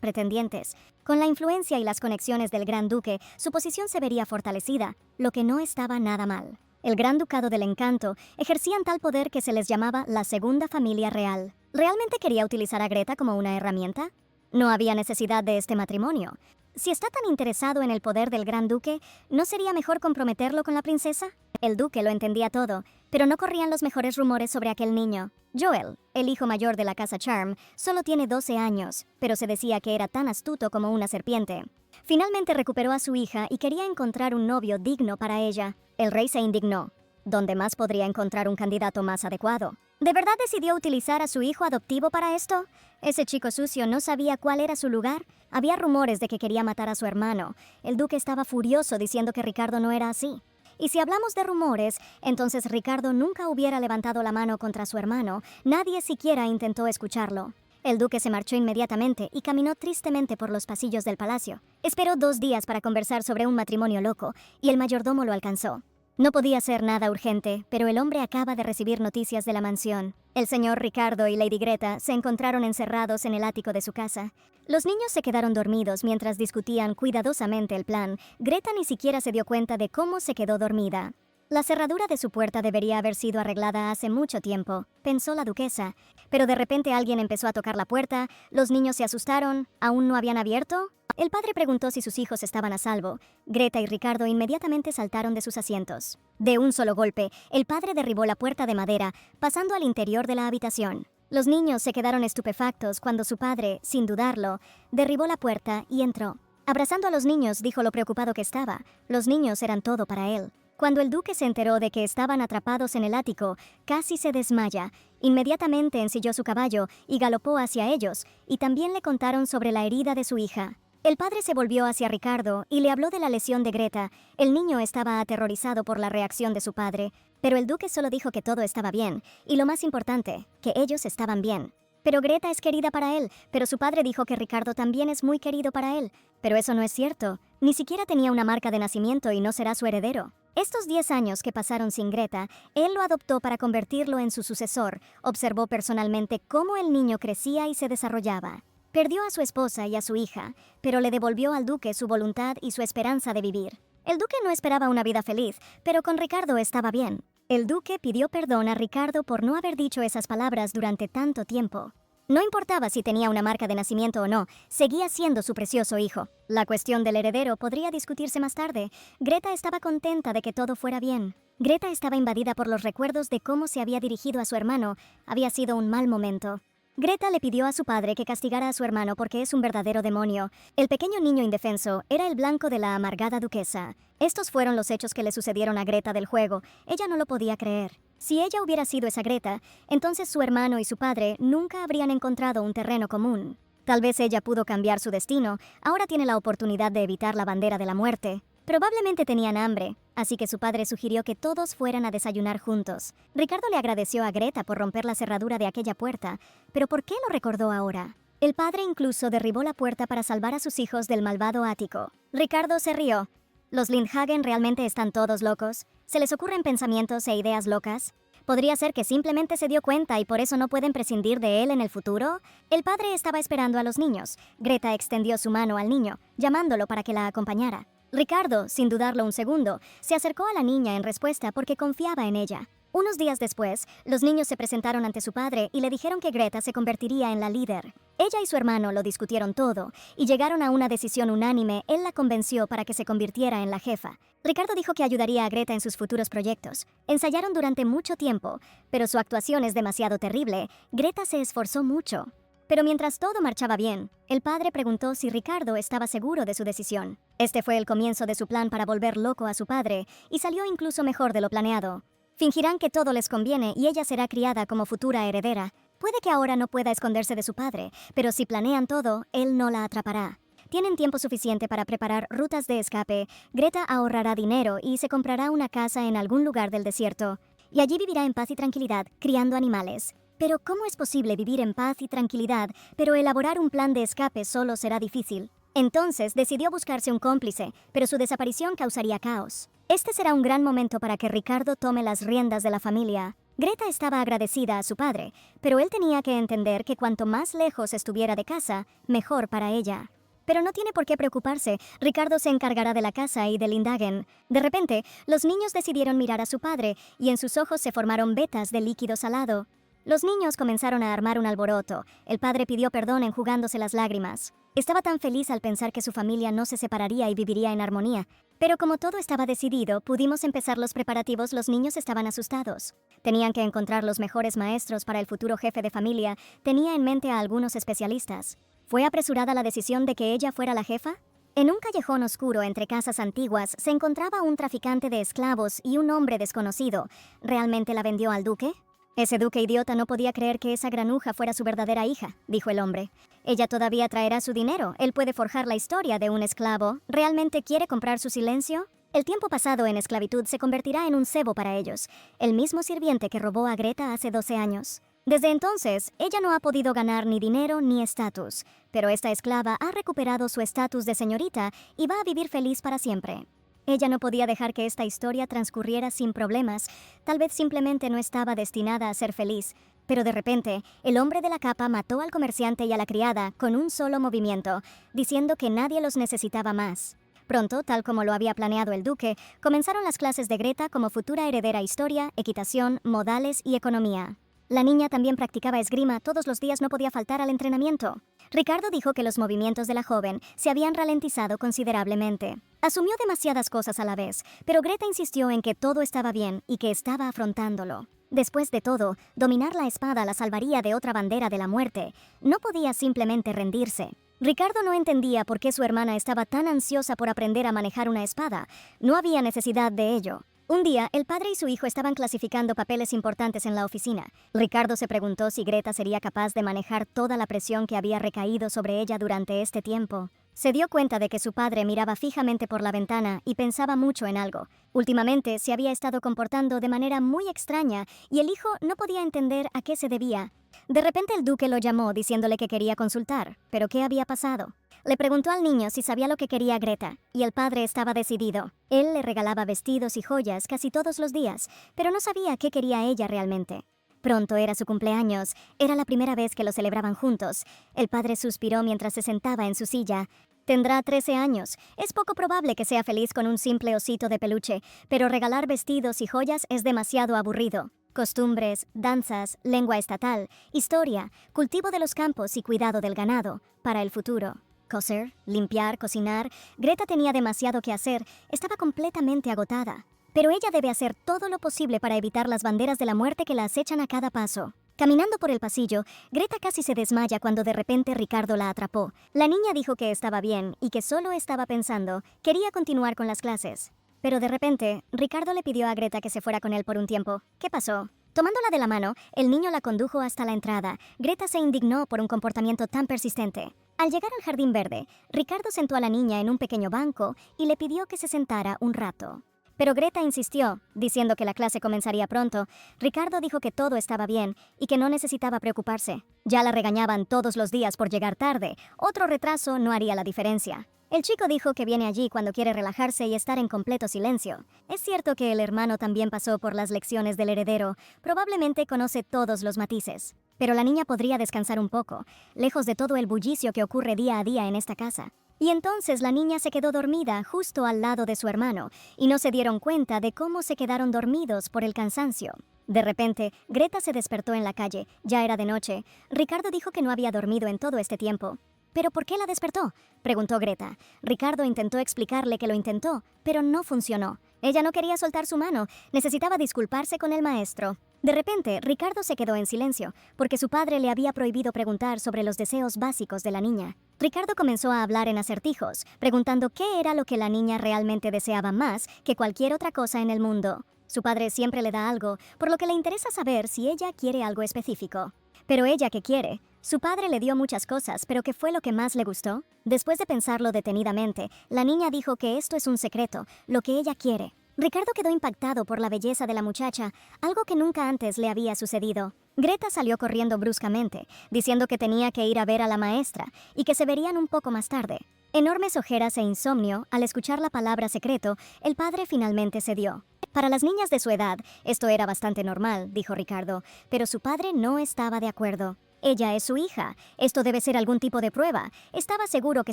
pretendientes. Con la influencia y las conexiones del gran duque, su posición se vería fortalecida, lo que no estaba nada mal. El Gran Ducado del Encanto ejercían tal poder que se les llamaba la segunda familia real. ¿Realmente quería utilizar a Greta como una herramienta? No había necesidad de este matrimonio. Si está tan interesado en el poder del Gran Duque, ¿no sería mejor comprometerlo con la princesa? El duque lo entendía todo, pero no corrían los mejores rumores sobre aquel niño. Joel, el hijo mayor de la casa Charm, solo tiene 12 años, pero se decía que era tan astuto como una serpiente. Finalmente recuperó a su hija y quería encontrar un novio digno para ella. El rey se indignó. ¿Dónde más podría encontrar un candidato más adecuado? ¿De verdad decidió utilizar a su hijo adoptivo para esto? Ese chico sucio no sabía cuál era su lugar. Había rumores de que quería matar a su hermano. El duque estaba furioso diciendo que Ricardo no era así. Y si hablamos de rumores, entonces Ricardo nunca hubiera levantado la mano contra su hermano. Nadie siquiera intentó escucharlo. El duque se marchó inmediatamente y caminó tristemente por los pasillos del palacio. Esperó 2 días para conversar sobre un matrimonio loco, y el mayordomo lo alcanzó. No podía ser nada urgente, pero el hombre acaba de recibir noticias de la mansión. El señor Ricardo y Lady Greta se encontraron encerrados en el ático de su casa. Los niños se quedaron dormidos mientras discutían cuidadosamente el plan. Greta ni siquiera se dio cuenta de cómo se quedó dormida. La cerradura de su puerta debería haber sido arreglada hace mucho tiempo, pensó la duquesa. Pero de repente alguien empezó a tocar la puerta, los niños se asustaron, ¿aún no habían abierto? El padre preguntó si sus hijos estaban a salvo. Greta y Ricardo inmediatamente saltaron de sus asientos. De un solo golpe, el padre derribó la puerta de madera, pasando al interior de la habitación. Los niños se quedaron estupefactos cuando su padre, sin dudarlo, derribó la puerta y entró. Abrazando a los niños, dijo lo preocupado que estaba. Los niños eran todo para él. Cuando el duque se enteró de que estaban atrapados en el ático, casi se desmaya. Inmediatamente ensilló su caballo y galopó hacia ellos, y también le contaron sobre la herida de su hija. El padre se volvió hacia Ricardo y le habló de la lesión de Greta. El niño estaba aterrorizado por la reacción de su padre, pero el duque solo dijo que todo estaba bien, y lo más importante, que ellos estaban bien. Pero Greta es querida para él, pero su padre dijo que Ricardo también es muy querido para él. Pero eso no es cierto. Ni siquiera tenía una marca de nacimiento y no será su heredero. Estos 10 años que pasaron sin Greta, él lo adoptó para convertirlo en su sucesor. Observó personalmente cómo el niño crecía y se desarrollaba. Perdió a su esposa y a su hija, pero le devolvió al duque su voluntad y su esperanza de vivir. El duque no esperaba una vida feliz, pero con Ricardo estaba bien. El duque pidió perdón a Ricardo por no haber dicho esas palabras durante tanto tiempo. No importaba si tenía una marca de nacimiento o no, seguía siendo su precioso hijo. La cuestión del heredero podría discutirse más tarde. Greta estaba contenta de que todo fuera bien. Greta estaba invadida por los recuerdos de cómo se había dirigido a su hermano. Había sido un mal momento. Greta le pidió a su padre que castigara a su hermano porque es un verdadero demonio. El pequeño niño indefenso era el blanco de la amargada duquesa. Estos fueron los hechos que le sucedieron a Greta del juego. Ella no lo podía creer. Si ella hubiera sido esa Greta, entonces su hermano y su padre nunca habrían encontrado un terreno común. Tal vez ella pudo cambiar su destino, ahora tiene la oportunidad de evitar la bandera de la muerte. Probablemente tenían hambre, así que su padre sugirió que todos fueran a desayunar juntos. Ricardo le agradeció a Greta por romper la cerradura de aquella puerta, pero ¿por qué lo recordó ahora? El padre incluso derribó la puerta para salvar a sus hijos del malvado ático. Ricardo se rió. ¿Los Lindhagen realmente están todos locos? ¿Se les ocurren pensamientos e ideas locas? ¿Podría ser que simplemente se dio cuenta y por eso no pueden prescindir de él en el futuro? El padre estaba esperando a los niños. Greta extendió su mano al niño, llamándolo para que la acompañara. Ricardo, sin dudarlo un segundo, se acercó a la niña en respuesta porque confiaba en ella. Unos días después, los niños se presentaron ante su padre y le dijeron que Greta se convertiría en la líder. Ella y su hermano lo discutieron todo y llegaron a una decisión unánime. Él la convenció para que se convirtiera en la jefa. Ricardo dijo que ayudaría a Greta en sus futuros proyectos. Ensayaron durante mucho tiempo, pero su actuación es demasiado terrible. Greta se esforzó mucho. Pero mientras todo marchaba bien, el padre preguntó si Ricardo estaba seguro de su decisión. Este fue el comienzo de su plan para volver loco a su padre, y salió incluso mejor de lo planeado. Fingirán que todo les conviene y ella será criada como futura heredera. Puede que ahora no pueda esconderse de su padre, pero si planean todo, él no la atrapará. Tienen tiempo suficiente para preparar rutas de escape. Greta ahorrará dinero y se comprará una casa en algún lugar del desierto. Y allí vivirá en paz y tranquilidad, criando animales. Pero ¿cómo es posible vivir en paz y tranquilidad, pero elaborar un plan de escape solo será difícil? Entonces decidió buscarse un cómplice, pero su desaparición causaría caos. Este será un gran momento para que Ricardo tome las riendas de la familia. Greta estaba agradecida a su padre, pero él tenía que entender que cuanto más lejos estuviera de casa, mejor para ella. Pero no tiene por qué preocuparse, Ricardo se encargará de la casa y del Indagen. De repente, los niños decidieron mirar a su padre y en sus ojos se formaron vetas de líquido salado. Los niños comenzaron a armar un alboroto. El padre pidió perdón enjugándose las lágrimas. Estaba tan feliz al pensar que su familia no se separaría y viviría en armonía. Pero como todo estaba decidido, pudimos empezar los preparativos. Los niños estaban asustados. Tenían que encontrar los mejores maestros para el futuro jefe de familia. Tenía en mente a algunos especialistas. ¿Fue apresurada la decisión de que ella fuera la jefa? En un callejón oscuro entre casas antiguas se encontraba un traficante de esclavos y un hombre desconocido. ¿Realmente la vendió al duque? Ese duque idiota no podía creer que esa granuja fuera su verdadera hija, dijo el hombre. Ella todavía traerá su dinero, él puede forjar la historia de un esclavo. ¿Realmente quiere comprar su silencio? El tiempo pasado en esclavitud se convertirá en un cebo para ellos, el mismo sirviente que robó a Greta hace 12 años. Desde entonces, ella no ha podido ganar ni dinero ni estatus, pero esta esclava ha recuperado su estatus de señorita y va a vivir feliz para siempre. Ella no podía dejar que esta historia transcurriera sin problemas, tal vez simplemente no estaba destinada a ser feliz, pero de repente, el hombre de la capa mató al comerciante y a la criada con un solo movimiento, diciendo que nadie los necesitaba más. Pronto, tal como lo había planeado el duque, comenzaron las clases de Greta como futura heredera: historia, equitación, modales y economía. La niña también practicaba esgrima, todos los días no podía faltar al entrenamiento. Ricardo dijo que los movimientos de la joven se habían ralentizado considerablemente. Asumió demasiadas cosas a la vez, pero Greta insistió en que todo estaba bien y que estaba afrontándolo. Después de todo, dominar la espada la salvaría de otra bandera de la muerte. No podía simplemente rendirse. Ricardo no entendía por qué su hermana estaba tan ansiosa por aprender a manejar una espada. No había necesidad de ello. Un día, el padre y su hijo estaban clasificando papeles importantes en la oficina. Ricardo se preguntó si Greta sería capaz de manejar toda la presión que había recaído sobre ella durante este tiempo. Se dio cuenta de que su padre miraba fijamente por la ventana y pensaba mucho en algo. Últimamente se había estado comportando de manera muy extraña y el hijo no podía entender a qué se debía. De repente el duque lo llamó diciéndole que quería consultar. ¿Pero qué había pasado? Le preguntó al niño si sabía lo que quería Greta, y el padre estaba decidido. Él le regalaba vestidos y joyas casi todos los días, pero no sabía qué quería ella realmente. Pronto era su cumpleaños, era la primera vez que lo celebraban juntos. El padre suspiró mientras se sentaba en su silla. Tendrá 13 años. Es poco probable que sea feliz con un simple osito de peluche, pero regalar vestidos y joyas es demasiado aburrido. Costumbres, danzas, lengua estatal, historia, cultivo de los campos y cuidado del ganado, para el futuro. Coser, limpiar, cocinar. Greta tenía demasiado que hacer, estaba completamente agotada. Pero ella debe hacer todo lo posible para evitar las banderas de la muerte que la acechan a cada paso. Caminando por el pasillo, Greta casi se desmaya cuando de repente Ricardo la atrapó. La niña dijo que estaba bien y que solo estaba pensando. Quería continuar con las clases. Pero de repente, Ricardo le pidió a Greta que se fuera con él por un tiempo. ¿Qué pasó? Tomándola de la mano, el niño la condujo hasta la entrada. Greta se indignó por un comportamiento tan persistente. Al llegar al jardín verde, Ricardo sentó a la niña en un pequeño banco y le pidió que se sentara un rato. Pero Greta insistió, diciendo que la clase comenzaría pronto. Ricardo dijo que todo estaba bien y que no necesitaba preocuparse. Ya la regañaban todos los días por llegar tarde. Otro retraso no haría la diferencia. El chico dijo que viene allí cuando quiere relajarse y estar en completo silencio. Es cierto que el hermano también pasó por las lecciones del heredero. Probablemente conoce todos los matices. Pero la niña podría descansar un poco, lejos de todo el bullicio que ocurre día a día en esta casa. Y entonces la niña se quedó dormida justo al lado de su hermano, y no se dieron cuenta de cómo se quedaron dormidos por el cansancio. De repente, Greta se despertó en la calle. Ya era de noche. Ricardo dijo que no había dormido en todo este tiempo. ¿Pero por qué la despertó?, preguntó Greta. Ricardo intentó explicarle que lo intentó, pero no funcionó. Ella no quería soltar su mano, necesitaba disculparse con el maestro. De repente, Ricardo se quedó en silencio, porque su padre le había prohibido preguntar sobre los deseos básicos de la niña. Ricardo comenzó a hablar en acertijos, preguntando qué era lo que la niña realmente deseaba más que cualquier otra cosa en el mundo. Su padre siempre le da algo, por lo que le interesa saber si ella quiere algo específico. ¿Pero ella qué quiere? Su padre le dio muchas cosas, pero ¿qué fue lo que más le gustó? Después de pensarlo detenidamente, la niña dijo que esto es un secreto, lo que ella quiere. Ricardo quedó impactado por la belleza de la muchacha, algo que nunca antes le había sucedido. Greta salió corriendo bruscamente, diciendo que tenía que ir a ver a la maestra y que se verían un poco más tarde. Enormes ojeras e insomnio, al escuchar la palabra secreto, el padre finalmente cedió. Para las niñas de su edad, esto era bastante normal, dijo Ricardo, pero su padre no estaba de acuerdo. Ella es su hija. Esto debe ser algún tipo de prueba. Estaba seguro que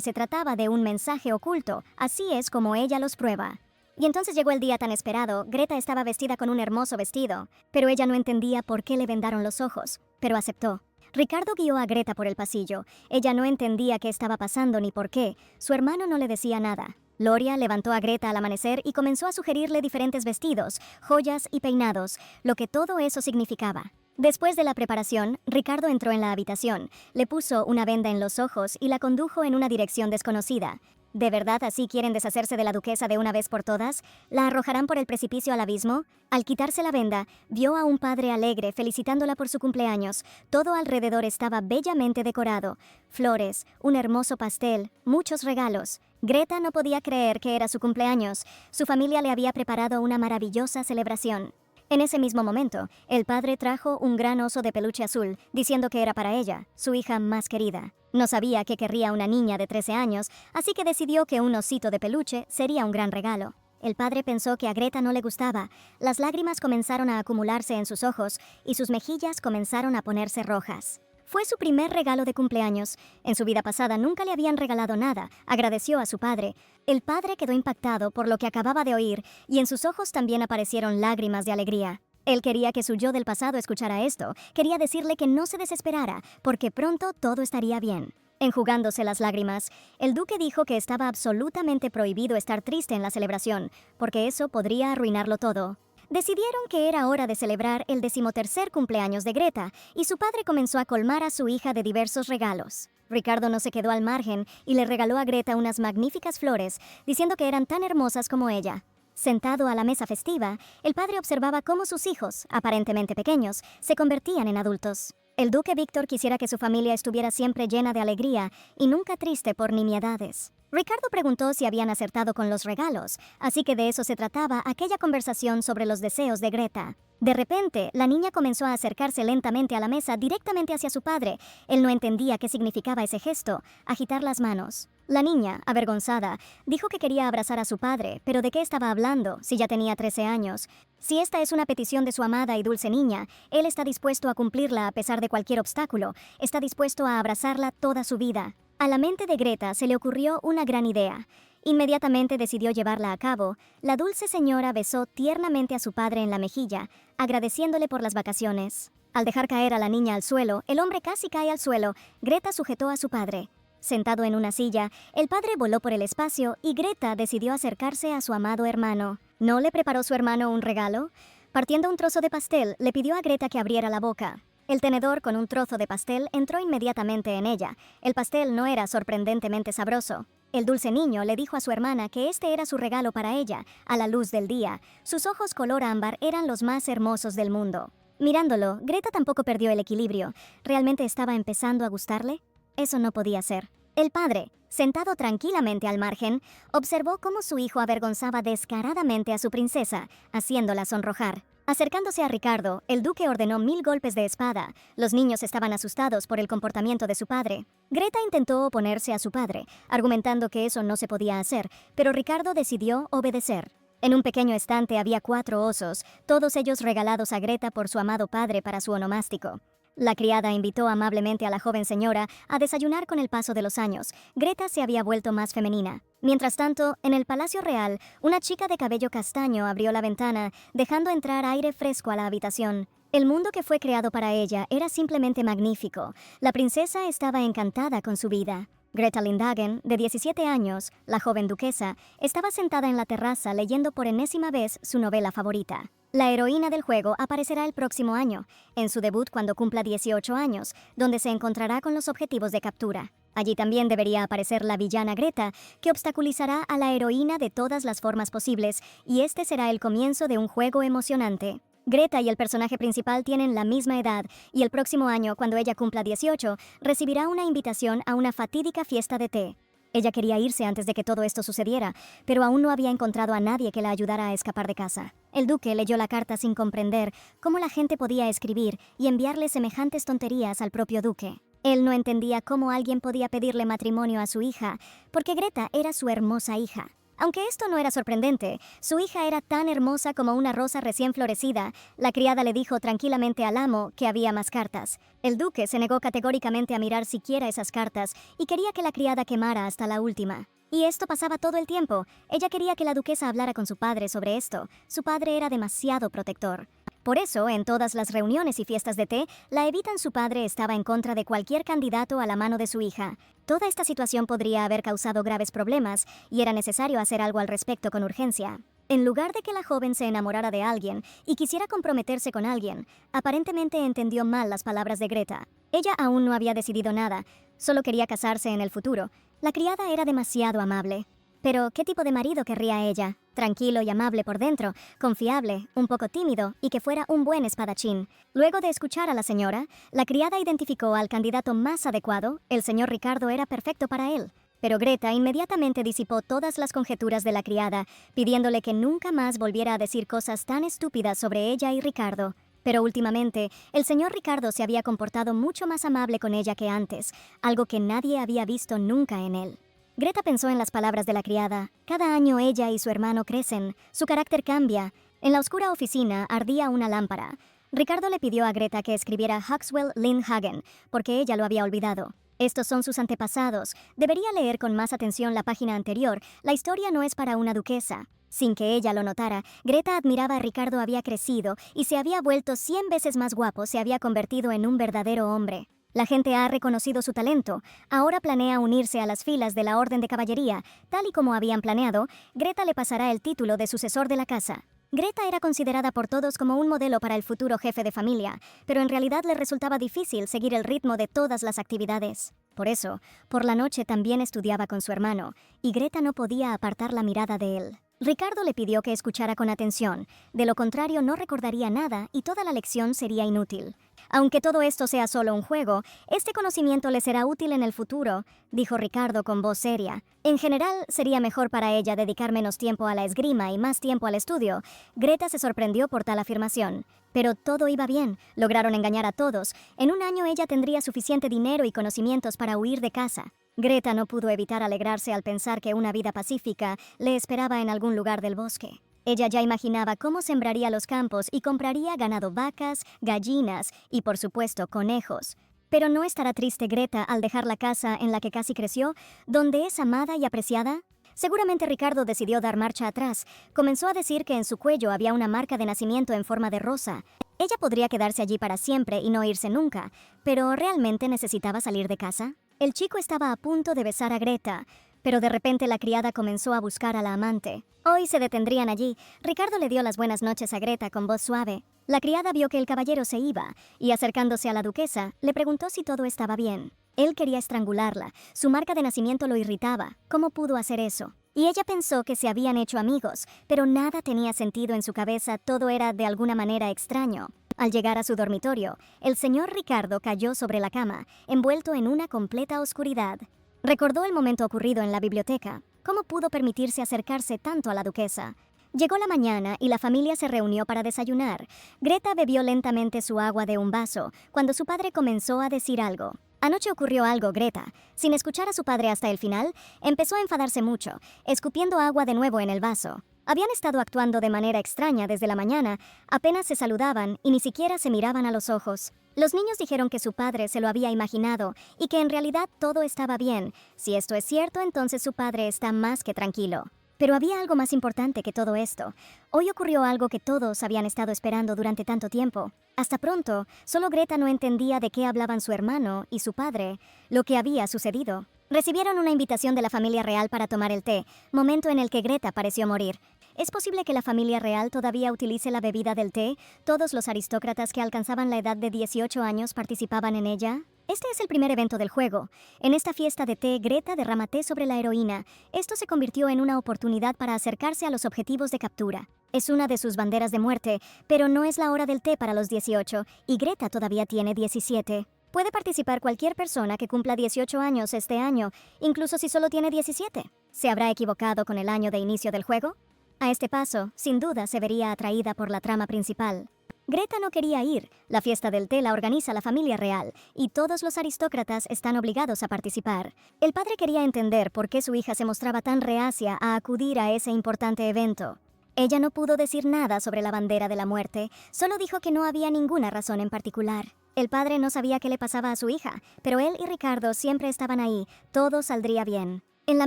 se trataba de un mensaje oculto. Así es como ella los prueba. Y entonces llegó el día tan esperado. Greta estaba vestida con un hermoso vestido, pero ella no entendía por qué le vendaron los ojos, pero aceptó. Ricardo guió a Greta por el pasillo. Ella no entendía qué estaba pasando ni por qué. Su hermano no le decía nada. Loria levantó a Greta al amanecer y comenzó a sugerirle diferentes vestidos, joyas y peinados, lo que todo eso significaba. Después de la preparación, Ricardo entró en la habitación, le puso una venda en los ojos y la condujo en una dirección desconocida. ¿De verdad así quieren deshacerse de la duquesa de una vez por todas? ¿La arrojarán por el precipicio al abismo? Al quitarse la venda, vio a un padre alegre felicitándola por su cumpleaños. Todo alrededor estaba bellamente decorado. Flores, un hermoso pastel, muchos regalos. Greta no podía creer que era su cumpleaños. Su familia le había preparado una maravillosa celebración. En ese mismo momento, el padre trajo un gran oso de peluche azul, diciendo que era para ella, su hija más querida. No sabía que querría una niña de 13 años, así que decidió que un osito de peluche sería un gran regalo. El padre pensó que a Greta no le gustaba. Las lágrimas comenzaron a acumularse en sus ojos y sus mejillas comenzaron a ponerse rojas. Fue su primer regalo de cumpleaños. En su vida pasada nunca le habían regalado nada. Agradeció a su padre. El padre quedó impactado por lo que acababa de oír y en sus ojos también aparecieron lágrimas de alegría. Él quería que su yo del pasado escuchara esto. Quería decirle que no se desesperara, porque pronto todo estaría bien. Enjugándose las lágrimas, el duque dijo que estaba absolutamente prohibido estar triste en la celebración, porque eso podría arruinarlo todo. Decidieron que era hora de celebrar el 13º cumpleaños de Greta, y su padre comenzó a colmar a su hija de diversos regalos. Ricardo no se quedó al margen y le regaló a Greta unas magníficas flores, diciendo que eran tan hermosas como ella. Sentado a la mesa festiva, el padre observaba cómo sus hijos, aparentemente pequeños, se convertían en adultos. El duque Víctor quisiera que su familia estuviera siempre llena de alegría y nunca triste por nimiedades. Ricardo preguntó si habían acertado con los regalos, así que de eso se trataba aquella conversación sobre los deseos de Greta. De repente, la niña comenzó a acercarse lentamente a la mesa directamente hacia su padre. Él no entendía qué significaba ese gesto, agitar las manos. La niña, avergonzada, dijo que quería abrazar a su padre, pero ¿de qué estaba hablando si ya tenía 13 años? Si esta es una petición de su amada y dulce niña, él está dispuesto a cumplirla a pesar de cualquier obstáculo, está dispuesto a abrazarla toda su vida. A la mente de Greta se le ocurrió una gran idea. Inmediatamente decidió llevarla a cabo. La dulce señora besó tiernamente a su padre en la mejilla, agradeciéndole por las vacaciones. Al dejar caer a la niña al suelo, el hombre casi cae al suelo. Greta sujetó a su padre. Sentado en una silla, el padre voló por el espacio y Greta decidió acercarse a su amado hermano. ¿No le preparó su hermano un regalo? Partiendo un trozo de pastel, le pidió a Greta que abriera la boca. El tenedor con un trozo de pastel entró inmediatamente en ella. El pastel no era sorprendentemente sabroso. El dulce niño le dijo a su hermana que este era su regalo para ella, a la luz del día. Sus ojos color ámbar eran los más hermosos del mundo. Mirándolo, Greta tampoco perdió el equilibrio. ¿Realmente estaba empezando a gustarle? Eso no podía ser. El padre, sentado tranquilamente al margen, observó cómo su hijo avergonzaba descaradamente a su princesa, haciéndola sonrojar. Acercándose a Ricardo, el duque ordenó 1000 golpes de espada. Los niños estaban asustados por el comportamiento de su padre. Greta intentó oponerse a su padre, argumentando que eso no se podía hacer, pero Ricardo decidió obedecer. En un pequeño estante había 4 osos, todos ellos regalados a Greta por su amado padre para su onomástico. La criada invitó amablemente a la joven señora a desayunar con el paso de los años. Greta se había vuelto más femenina. Mientras tanto, en el Palacio Real, una chica de cabello castaño abrió la ventana, dejando entrar aire fresco a la habitación. El mundo que fue creado para ella era simplemente magnífico. La princesa estaba encantada con su vida. Greta Lindhagen, de 17 años, la joven duquesa, estaba sentada en la terraza leyendo por enésima vez su novela favorita. La heroína del juego aparecerá el próximo año, en su debut cuando cumpla 18 años, donde se encontrará con los objetivos de captura. Allí también debería aparecer la villana Greta, que obstaculizará a la heroína de todas las formas posibles, y este será el comienzo de un juego emocionante. Greta y el personaje principal tienen la misma edad, y el próximo año, cuando ella cumpla 18, recibirá una invitación a una fatídica fiesta de té. Ella quería irse antes de que todo esto sucediera, pero aún no había encontrado a nadie que la ayudara a escapar de casa. El duque leyó la carta sin comprender cómo la gente podía escribir y enviarle semejantes tonterías al propio duque. Él no entendía cómo alguien podía pedirle matrimonio a su hija, porque Greta era su hermosa hija. Aunque esto no era sorprendente, su hija era tan hermosa como una rosa recién florecida. La criada le dijo tranquilamente al amo que había más cartas. El duque se negó categóricamente a mirar siquiera esas cartas y quería que la criada quemara hasta la última. Y esto pasaba todo el tiempo. Ella quería que la duquesa hablara con su padre sobre esto. Su padre era demasiado protector. Por eso, en todas las reuniones y fiestas de té, la Evitan su padre estaba en contra de cualquier candidato a la mano de su hija. Toda esta situación podría haber causado graves problemas y era necesario hacer algo al respecto con urgencia. En lugar de que la joven se enamorara de alguien y quisiera comprometerse con alguien, aparentemente entendió mal las palabras de Greta. Ella aún no había decidido nada, solo quería casarse en el futuro. La criada era demasiado amable. Pero, ¿qué tipo de marido querría ella? Tranquilo y amable por dentro, confiable, un poco tímido y que fuera un buen espadachín. Luego de escuchar a la señora, la criada identificó al candidato más adecuado. El señor Ricardo era perfecto para él. Pero Greta inmediatamente disipó todas las conjeturas de la criada, pidiéndole que nunca más volviera a decir cosas tan estúpidas sobre ella y Ricardo. Pero últimamente, el señor Ricardo se había comportado mucho más amable con ella que antes, algo que nadie había visto nunca en él. Greta pensó en las palabras de la criada. Cada año ella y su hermano crecen, su carácter cambia. En la oscura oficina ardía una lámpara. Ricardo le pidió a Greta que escribiera Huxwell Lindhagen, porque ella lo había olvidado. Estos son sus antepasados. Debería leer con más atención la página anterior. La historia no es para una duquesa. Sin que ella lo notara, Greta admiraba a Ricardo. Había crecido y se había vuelto 100 veces más guapo, se había convertido en un verdadero hombre. La gente ha reconocido su talento. Ahora planea unirse a las filas de la Orden de Caballería. Tal y como habían planeado, Greta le pasará el título de sucesor de la casa. Greta era considerada por todos como un modelo para el futuro jefe de familia, pero en realidad le resultaba difícil seguir el ritmo de todas las actividades. Por eso, por la noche también estudiaba con su hermano, y Greta no podía apartar la mirada de él. Ricardo le pidió que escuchara con atención, de lo contrario no recordaría nada y toda la lección sería inútil. Aunque todo esto sea solo un juego, este conocimiento le será útil en el futuro, dijo Ricardo con voz seria. En general, sería mejor para ella dedicar menos tiempo a la esgrima y más tiempo al estudio. Greta se sorprendió por tal afirmación. Pero todo iba bien, lograron engañar a todos. En un año ella tendría suficiente dinero y conocimientos para huir de casa. Greta no pudo evitar alegrarse al pensar que una vida pacífica le esperaba en algún lugar del bosque. Ella ya imaginaba cómo sembraría los campos y compraría ganado, vacas, gallinas y, por supuesto, conejos. Pero ¿no estará triste Greta al dejar la casa en la que casi creció, donde es amada y apreciada? Seguramente Ricardo decidió dar marcha atrás. Comenzó a decir que en su cuello había una marca de nacimiento en forma de rosa. Ella podría quedarse allí para siempre y no irse nunca, pero ¿realmente necesitaba salir de casa? El chico estaba a punto de besar a Greta, pero de repente la criada comenzó a buscar a la amante. Hoy se detendrían allí. Ricardo le dio las buenas noches a Greta con voz suave. La criada vio que el caballero se iba, y acercándose a la duquesa, le preguntó si todo estaba bien. Él quería estrangularla. Su marca de nacimiento lo irritaba. ¿Cómo pudo hacer eso? Y ella pensó que se habían hecho amigos, pero nada tenía sentido en su cabeza, todo era de alguna manera extraño. Al llegar a su dormitorio, el señor Ricardo cayó sobre la cama, envuelto en una completa oscuridad. Recordó el momento ocurrido en la biblioteca. ¿Cómo pudo permitirse acercarse tanto a la duquesa? Llegó la mañana y la familia se reunió para desayunar. Greta bebió lentamente su agua de un vaso, cuando su padre comenzó a decir algo. Anoche ocurrió algo, Greta. Sin escuchar a su padre hasta el final, empezó a enfadarse mucho, escupiendo agua de nuevo en el vaso. Habían estado actuando de manera extraña desde la mañana, apenas se saludaban y ni siquiera se miraban a los ojos. Los niños dijeron que su padre se lo había imaginado y que en realidad todo estaba bien. Si esto es cierto, entonces su padre está más que tranquilo. Pero había algo más importante que todo esto. Hoy ocurrió algo que todos habían estado esperando durante tanto tiempo. Hasta pronto, solo Greta no entendía de qué hablaban su hermano y su padre, lo que había sucedido. Recibieron una invitación de la familia real para tomar el té, momento en el que Greta pareció morir. ¿Es posible que la familia real todavía utilice la bebida del té? ¿Todos los aristócratas que alcanzaban la edad de 18 años participaban en ella? Este es el primer evento del juego. En esta fiesta de té, Greta derrama té sobre la heroína. Esto se convirtió en una oportunidad para acercarse a los objetivos de captura. Es una de sus banderas de muerte, pero no es la hora del té para los 18, y Greta todavía tiene 17. Puede participar cualquier persona que cumpla 18 años este año, incluso si solo tiene 17. ¿Se habrá equivocado con el año de inicio del juego? A este paso, sin duda se vería atraída por la trama principal. Greta no quería ir. La fiesta del té la organiza la familia real, y todos los aristócratas están obligados a participar. El padre quería entender por qué su hija se mostraba tan reacia a acudir a ese importante evento. Ella no pudo decir nada sobre la bandera de la muerte, solo dijo que no había ninguna razón en particular. El padre no sabía qué le pasaba a su hija, pero él y Ricardo siempre estaban ahí, todo saldría bien. En la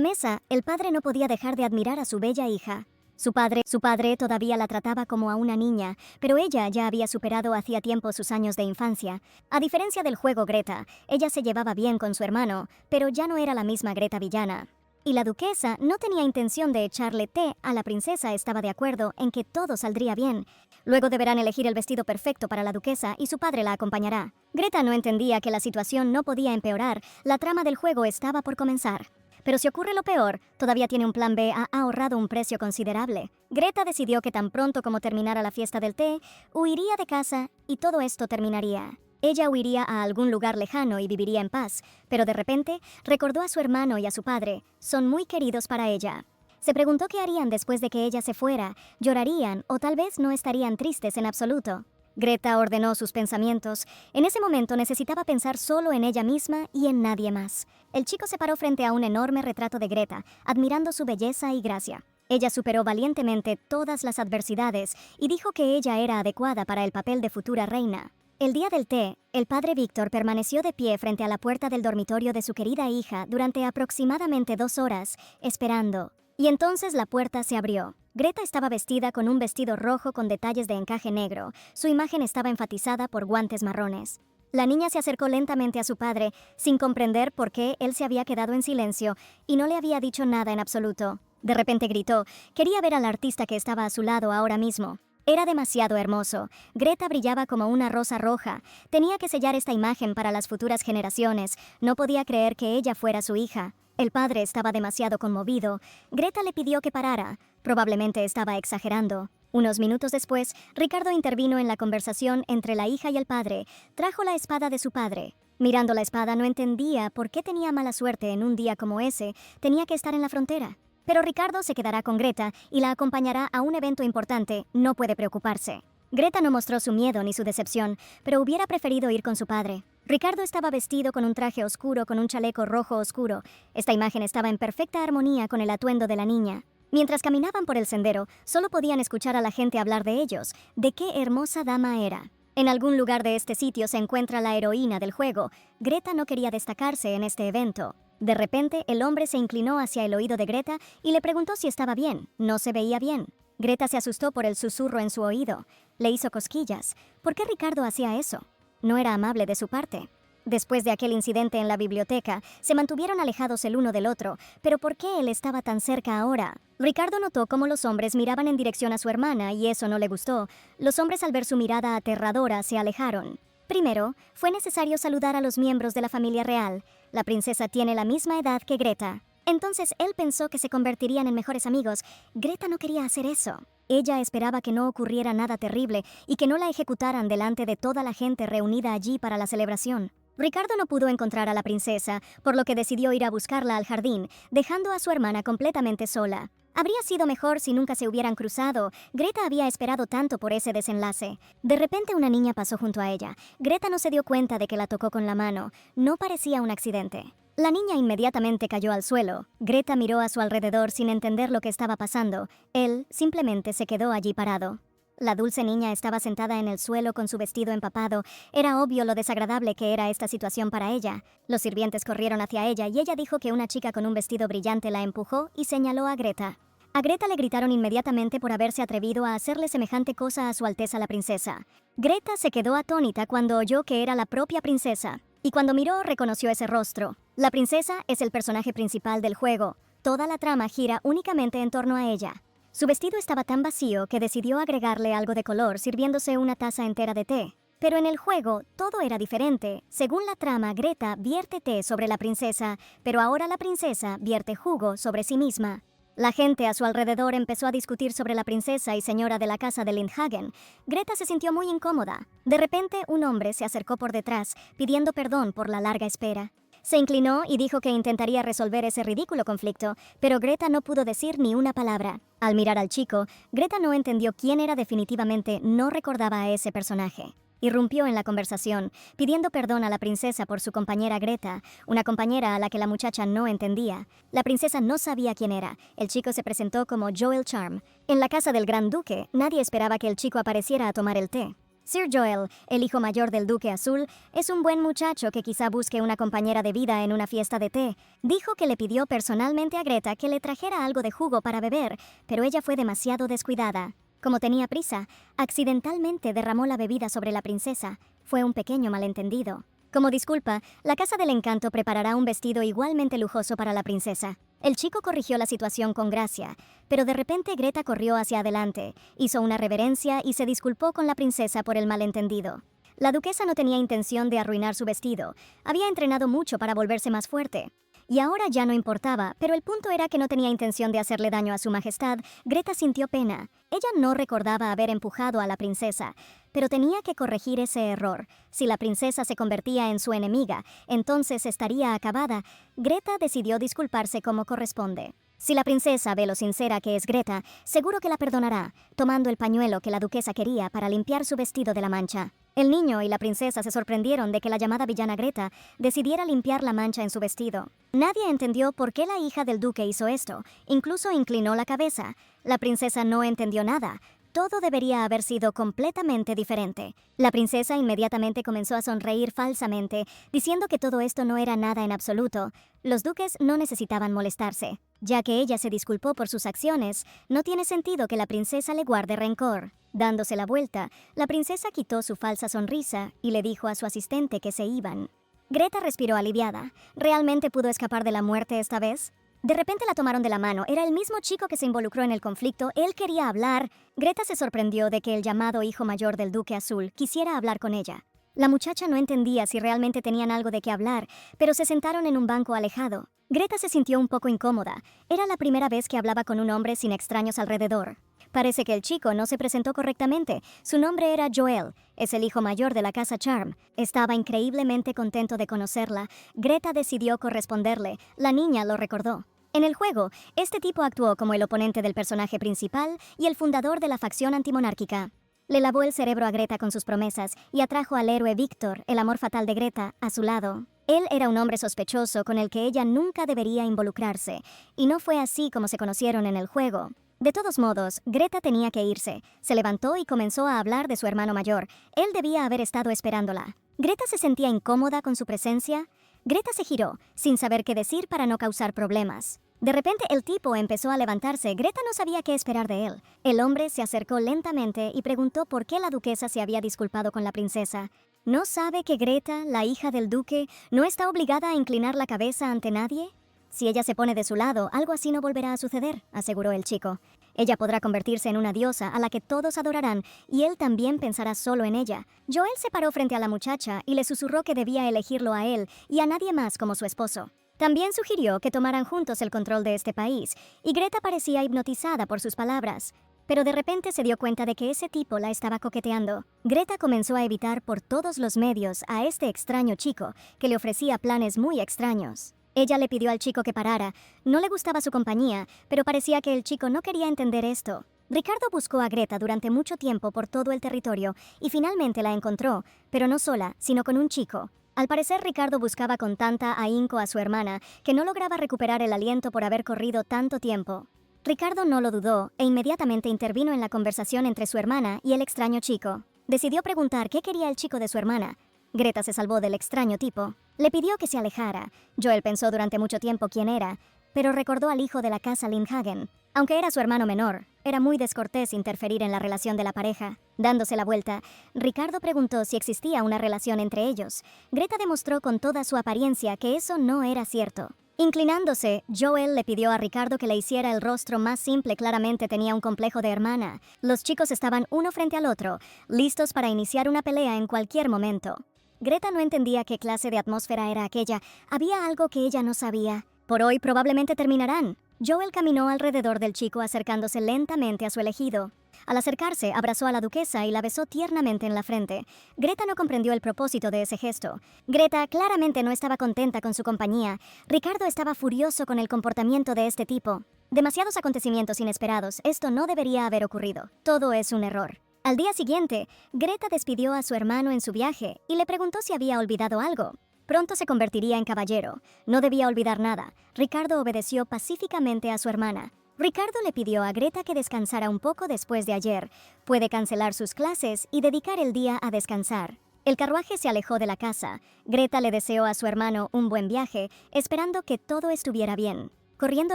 mesa, el padre no podía dejar de admirar a su bella hija. Su padre todavía la trataba como a una niña, pero ella ya había superado hacía tiempo sus años de infancia. A diferencia del juego Greta, ella se llevaba bien con su hermano, pero ya no era la misma Greta villana. Y la duquesa no tenía intención de echarle té a la princesa, estaba de acuerdo en que todo saldría bien. Luego deberán elegir el vestido perfecto para la duquesa y su padre la acompañará. Greta no entendía que la situación no podía empeorar, la trama del juego estaba por comenzar. Pero si ocurre lo peor, todavía tiene un plan B, ha ahorrado un precio considerable. Greta decidió que tan pronto como terminara la fiesta del té, huiría de casa y todo esto terminaría. Ella huiría a algún lugar lejano y viviría en paz, pero de repente recordó a su hermano y a su padre. Son muy queridos para ella. Se preguntó qué harían después de que ella se fuera, llorarían o tal vez no estarían tristes en absoluto. Greta ordenó sus pensamientos. En ese momento necesitaba pensar solo en ella misma y en nadie más. El chico se paró frente a un enorme retrato de Greta, admirando su belleza y gracia. Ella superó valientemente todas las adversidades y dijo que ella era adecuada para el papel de futura reina. El día del té, el padre Víctor permaneció de pie frente a la puerta del dormitorio de su querida hija durante aproximadamente 2 horas, esperando. Y entonces la puerta se abrió. Greta estaba vestida con un vestido rojo con detalles de encaje negro. Su imagen estaba enfatizada por guantes marrones. La niña se acercó lentamente a su padre, sin comprender por qué él se había quedado en silencio y no le había dicho nada en absoluto. De repente gritó. Quería ver al artista que estaba a su lado ahora mismo. Era demasiado hermoso. Greta brillaba como una rosa roja. Tenía que sellar esta imagen para las futuras generaciones. No podía creer que ella fuera su hija. El padre estaba demasiado conmovido. Greta le pidió que parara. Probablemente estaba exagerando. Unos minutos después, Ricardo intervino en la conversación entre la hija y el padre. Trajo la espada de su padre. Mirando la espada no entendía por qué tenía mala suerte en un día como ese. Tenía que estar en la frontera. Pero Ricardo se quedará con Greta y la acompañará a un evento importante. No puede preocuparse. Greta no mostró su miedo ni su decepción, pero hubiera preferido ir con su padre. Ricardo estaba vestido con un traje oscuro con un chaleco rojo oscuro. Esta imagen estaba en perfecta armonía con el atuendo de la niña. Mientras caminaban por el sendero, solo podían escuchar a la gente hablar de ellos, de qué hermosa dama era. En algún lugar de este sitio se encuentra la heroína del juego. Greta no quería destacarse en este evento. De repente, el hombre se inclinó hacia el oído de Greta y le preguntó si estaba bien. No se veía bien. Greta se asustó por el susurro en su oído. Le hizo cosquillas. ¿Por qué Ricardo hacía eso? No era amable de su parte. Después de aquel incidente en la biblioteca, se mantuvieron alejados el uno del otro. ¿Pero por qué él estaba tan cerca ahora? Ricardo notó cómo los hombres miraban en dirección a su hermana y eso no le gustó. Los hombres al ver su mirada aterradora se alejaron. Primero, fue necesario saludar a los miembros de la familia real. La princesa tiene la misma edad que Greta. Entonces él pensó que se convertirían en mejores amigos. Greta no quería hacer eso. Ella esperaba que no ocurriera nada terrible y que no la ejecutaran delante de toda la gente reunida allí para la celebración. Ricardo no pudo encontrar a la princesa, por lo que decidió ir a buscarla al jardín, dejando a su hermana completamente sola. Habría sido mejor si nunca se hubieran cruzado. Greta había esperado tanto por ese desenlace. De repente una niña pasó junto a ella. Greta no se dio cuenta de que la tocó con la mano. No parecía un accidente. La niña inmediatamente cayó al suelo. Greta miró a su alrededor sin entender lo que estaba pasando. Él simplemente se quedó allí parado. La dulce niña estaba sentada en el suelo con su vestido empapado. Era obvio lo desagradable que era esta situación para ella. Los sirvientes corrieron hacia ella y ella dijo que una chica con un vestido brillante la empujó y señaló a Greta. A Greta le gritaron inmediatamente por haberse atrevido a hacerle semejante cosa a su Alteza la princesa. Greta se quedó atónita cuando oyó que era la propia princesa. Y cuando miró, reconoció ese rostro. La princesa es el personaje principal del juego. Toda la trama gira únicamente en torno a ella. Su vestido estaba tan vacío que decidió agregarle algo de color sirviéndose una taza entera de té. Pero en el juego todo era diferente. Según la trama, Greta vierte té sobre la princesa, pero ahora la princesa vierte jugo sobre sí misma. La gente a su alrededor empezó a discutir sobre la princesa y señora de la casa de Lindhagen. Greta se sintió muy incómoda. De repente, un hombre se acercó por detrás, pidiendo perdón por la larga espera. Se inclinó y dijo que intentaría resolver ese ridículo conflicto, pero Greta no pudo decir ni una palabra. Al mirar al chico, Greta no entendió quién era definitivamente, no recordaba a ese personaje. Irrumpió en la conversación, pidiendo perdón a la princesa por su compañera Greta, una compañera a la que la muchacha no entendía. La princesa no sabía quién era. El chico se presentó como Joel Charm. En la casa del Gran Duque, nadie esperaba que el chico apareciera a tomar el té. Sir Joel, el hijo mayor del Duque Azul, es un buen muchacho que quizá busque una compañera de vida en una fiesta de té. Dijo que le pidió personalmente a Greta que le trajera algo de jugo para beber, pero ella fue demasiado descuidada. Como tenía prisa, accidentalmente derramó la bebida sobre la princesa. Fue un pequeño malentendido. Como disculpa, la Casa del Encanto preparará un vestido igualmente lujoso para la princesa. El chico corrigió la situación con gracia, pero de repente Greta corrió hacia adelante, hizo una reverencia y se disculpó con la princesa por el malentendido. La duquesa no tenía intención de arruinar su vestido. Había entrenado mucho para volverse más fuerte. Y ahora ya no importaba, pero el punto era que no tenía intención de hacerle daño a su majestad. Greta sintió pena. Ella no recordaba haber empujado a la princesa, pero tenía que corregir ese error. Si la princesa se convertía en su enemiga, entonces estaría acabada. Greta decidió disculparse como corresponde. Si la princesa ve lo sincera que es Greta, seguro que la perdonará, tomando el pañuelo que la duquesa quería para limpiar su vestido de la mancha. El niño y la princesa se sorprendieron de que la llamada villana Greta decidiera limpiar la mancha en su vestido. Nadie entendió por qué la hija del duque hizo esto, incluso inclinó la cabeza. La princesa no entendió nada. Todo debería haber sido completamente diferente. La princesa inmediatamente comenzó a sonreír falsamente, diciendo que todo esto no era nada en absoluto. Los duques no necesitaban molestarse. Ya que ella se disculpó por sus acciones, no tiene sentido que la princesa le guarde rencor. Dándose la vuelta, la princesa quitó su falsa sonrisa y le dijo a su asistente que se iban. Greta respiró aliviada. ¿Realmente pudo escapar de la muerte esta vez? De repente la tomaron de la mano. Era el mismo chico que se involucró en el conflicto. Él quería hablar. Greta se sorprendió de que el llamado hijo mayor del Duque Azul quisiera hablar con ella. La muchacha no entendía si realmente tenían algo de qué hablar, pero se sentaron en un banco alejado. Greta se sintió un poco incómoda. Era la primera vez que hablaba con un hombre sin extraños alrededor. Parece que el chico no se presentó correctamente. Su nombre era Joel. Es el hijo mayor de la casa Charm. Estaba increíblemente contento de conocerla. Greta decidió corresponderle. La niña lo recordó. En el juego, este tipo actuó como el oponente del personaje principal y el fundador de la facción antimonárquica. Le lavó el cerebro a Greta con sus promesas y atrajo al héroe Víctor, el amor fatal de Greta, a su lado. Él era un hombre sospechoso con el que ella nunca debería involucrarse, y no fue así como se conocieron en el juego. De todos modos, Greta tenía que irse. Se levantó y comenzó a hablar de su hermano mayor. Él debía haber estado esperándola. Greta se sentía incómoda con su presencia. Greta se giró, sin saber qué decir para no causar problemas. De repente el tipo empezó a levantarse. Greta no sabía qué esperar de él. El hombre se acercó lentamente y preguntó por qué la duquesa se había disculpado con la princesa. ¿No sabe que Greta, la hija del duque, no está obligada a inclinar la cabeza ante nadie? Si ella se pone de su lado, algo así no volverá a suceder, aseguró el chico. Ella podrá convertirse en una diosa a la que todos adorarán, y él también pensará solo en ella. Joel se paró frente a la muchacha y le susurró que debía elegirlo a él y a nadie más como su esposo. También sugirió que tomaran juntos el control de este país, y Greta parecía hipnotizada por sus palabras. Pero de repente se dio cuenta de que ese tipo la estaba coqueteando. Greta comenzó a evitar por todos los medios a este extraño chico, que le ofrecía planes muy extraños. Ella le pidió al chico que parara. No le gustaba su compañía, pero parecía que el chico no quería entender esto. Ricardo buscó a Greta durante mucho tiempo por todo el territorio y finalmente la encontró, pero no sola, sino con un chico. Al parecer, Ricardo buscaba con tanta ahínco a su hermana que no lograba recuperar el aliento por haber corrido tanto tiempo. Ricardo no lo dudó e inmediatamente intervino en la conversación entre su hermana y el extraño chico. Decidió preguntar qué quería el chico de su hermana. Greta se salvó del extraño tipo. Le pidió que se alejara. Joel pensó durante mucho tiempo quién era, pero recordó al hijo de la casa Lindhagen. Aunque era su hermano menor, era muy descortés interferir en la relación de la pareja. Dándose la vuelta, Ricardo preguntó si existía una relación entre ellos. Greta demostró con toda su apariencia que eso no era cierto. Inclinándose, Joel le pidió a Ricardo que le hiciera el rostro más simple. Claramente tenía un complejo de hermana. Los chicos estaban uno frente al otro, listos para iniciar una pelea en cualquier momento. Greta no entendía qué clase de atmósfera era aquella. Había algo que ella no sabía. Por hoy probablemente terminarán. Joel caminó alrededor del chico acercándose lentamente a su elegido. Al acercarse, abrazó a la duquesa y la besó tiernamente en la frente. Greta no comprendió el propósito de ese gesto. Greta claramente no estaba contenta con su compañía. Ricardo estaba furioso con el comportamiento de este tipo. Demasiados acontecimientos inesperados, esto no debería haber ocurrido. Todo es un error. Al día siguiente, Greta despidió a su hermano en su viaje y le preguntó si había olvidado algo. Pronto se convertiría en caballero. No debía olvidar nada. Ricardo obedeció pacíficamente a su hermana. Ricardo le pidió a Greta que descansara un poco después de ayer. Puede cancelar sus clases y dedicar el día a descansar. El carruaje se alejó de la casa. Greta le deseó a su hermano un buen viaje, esperando que todo estuviera bien. Corriendo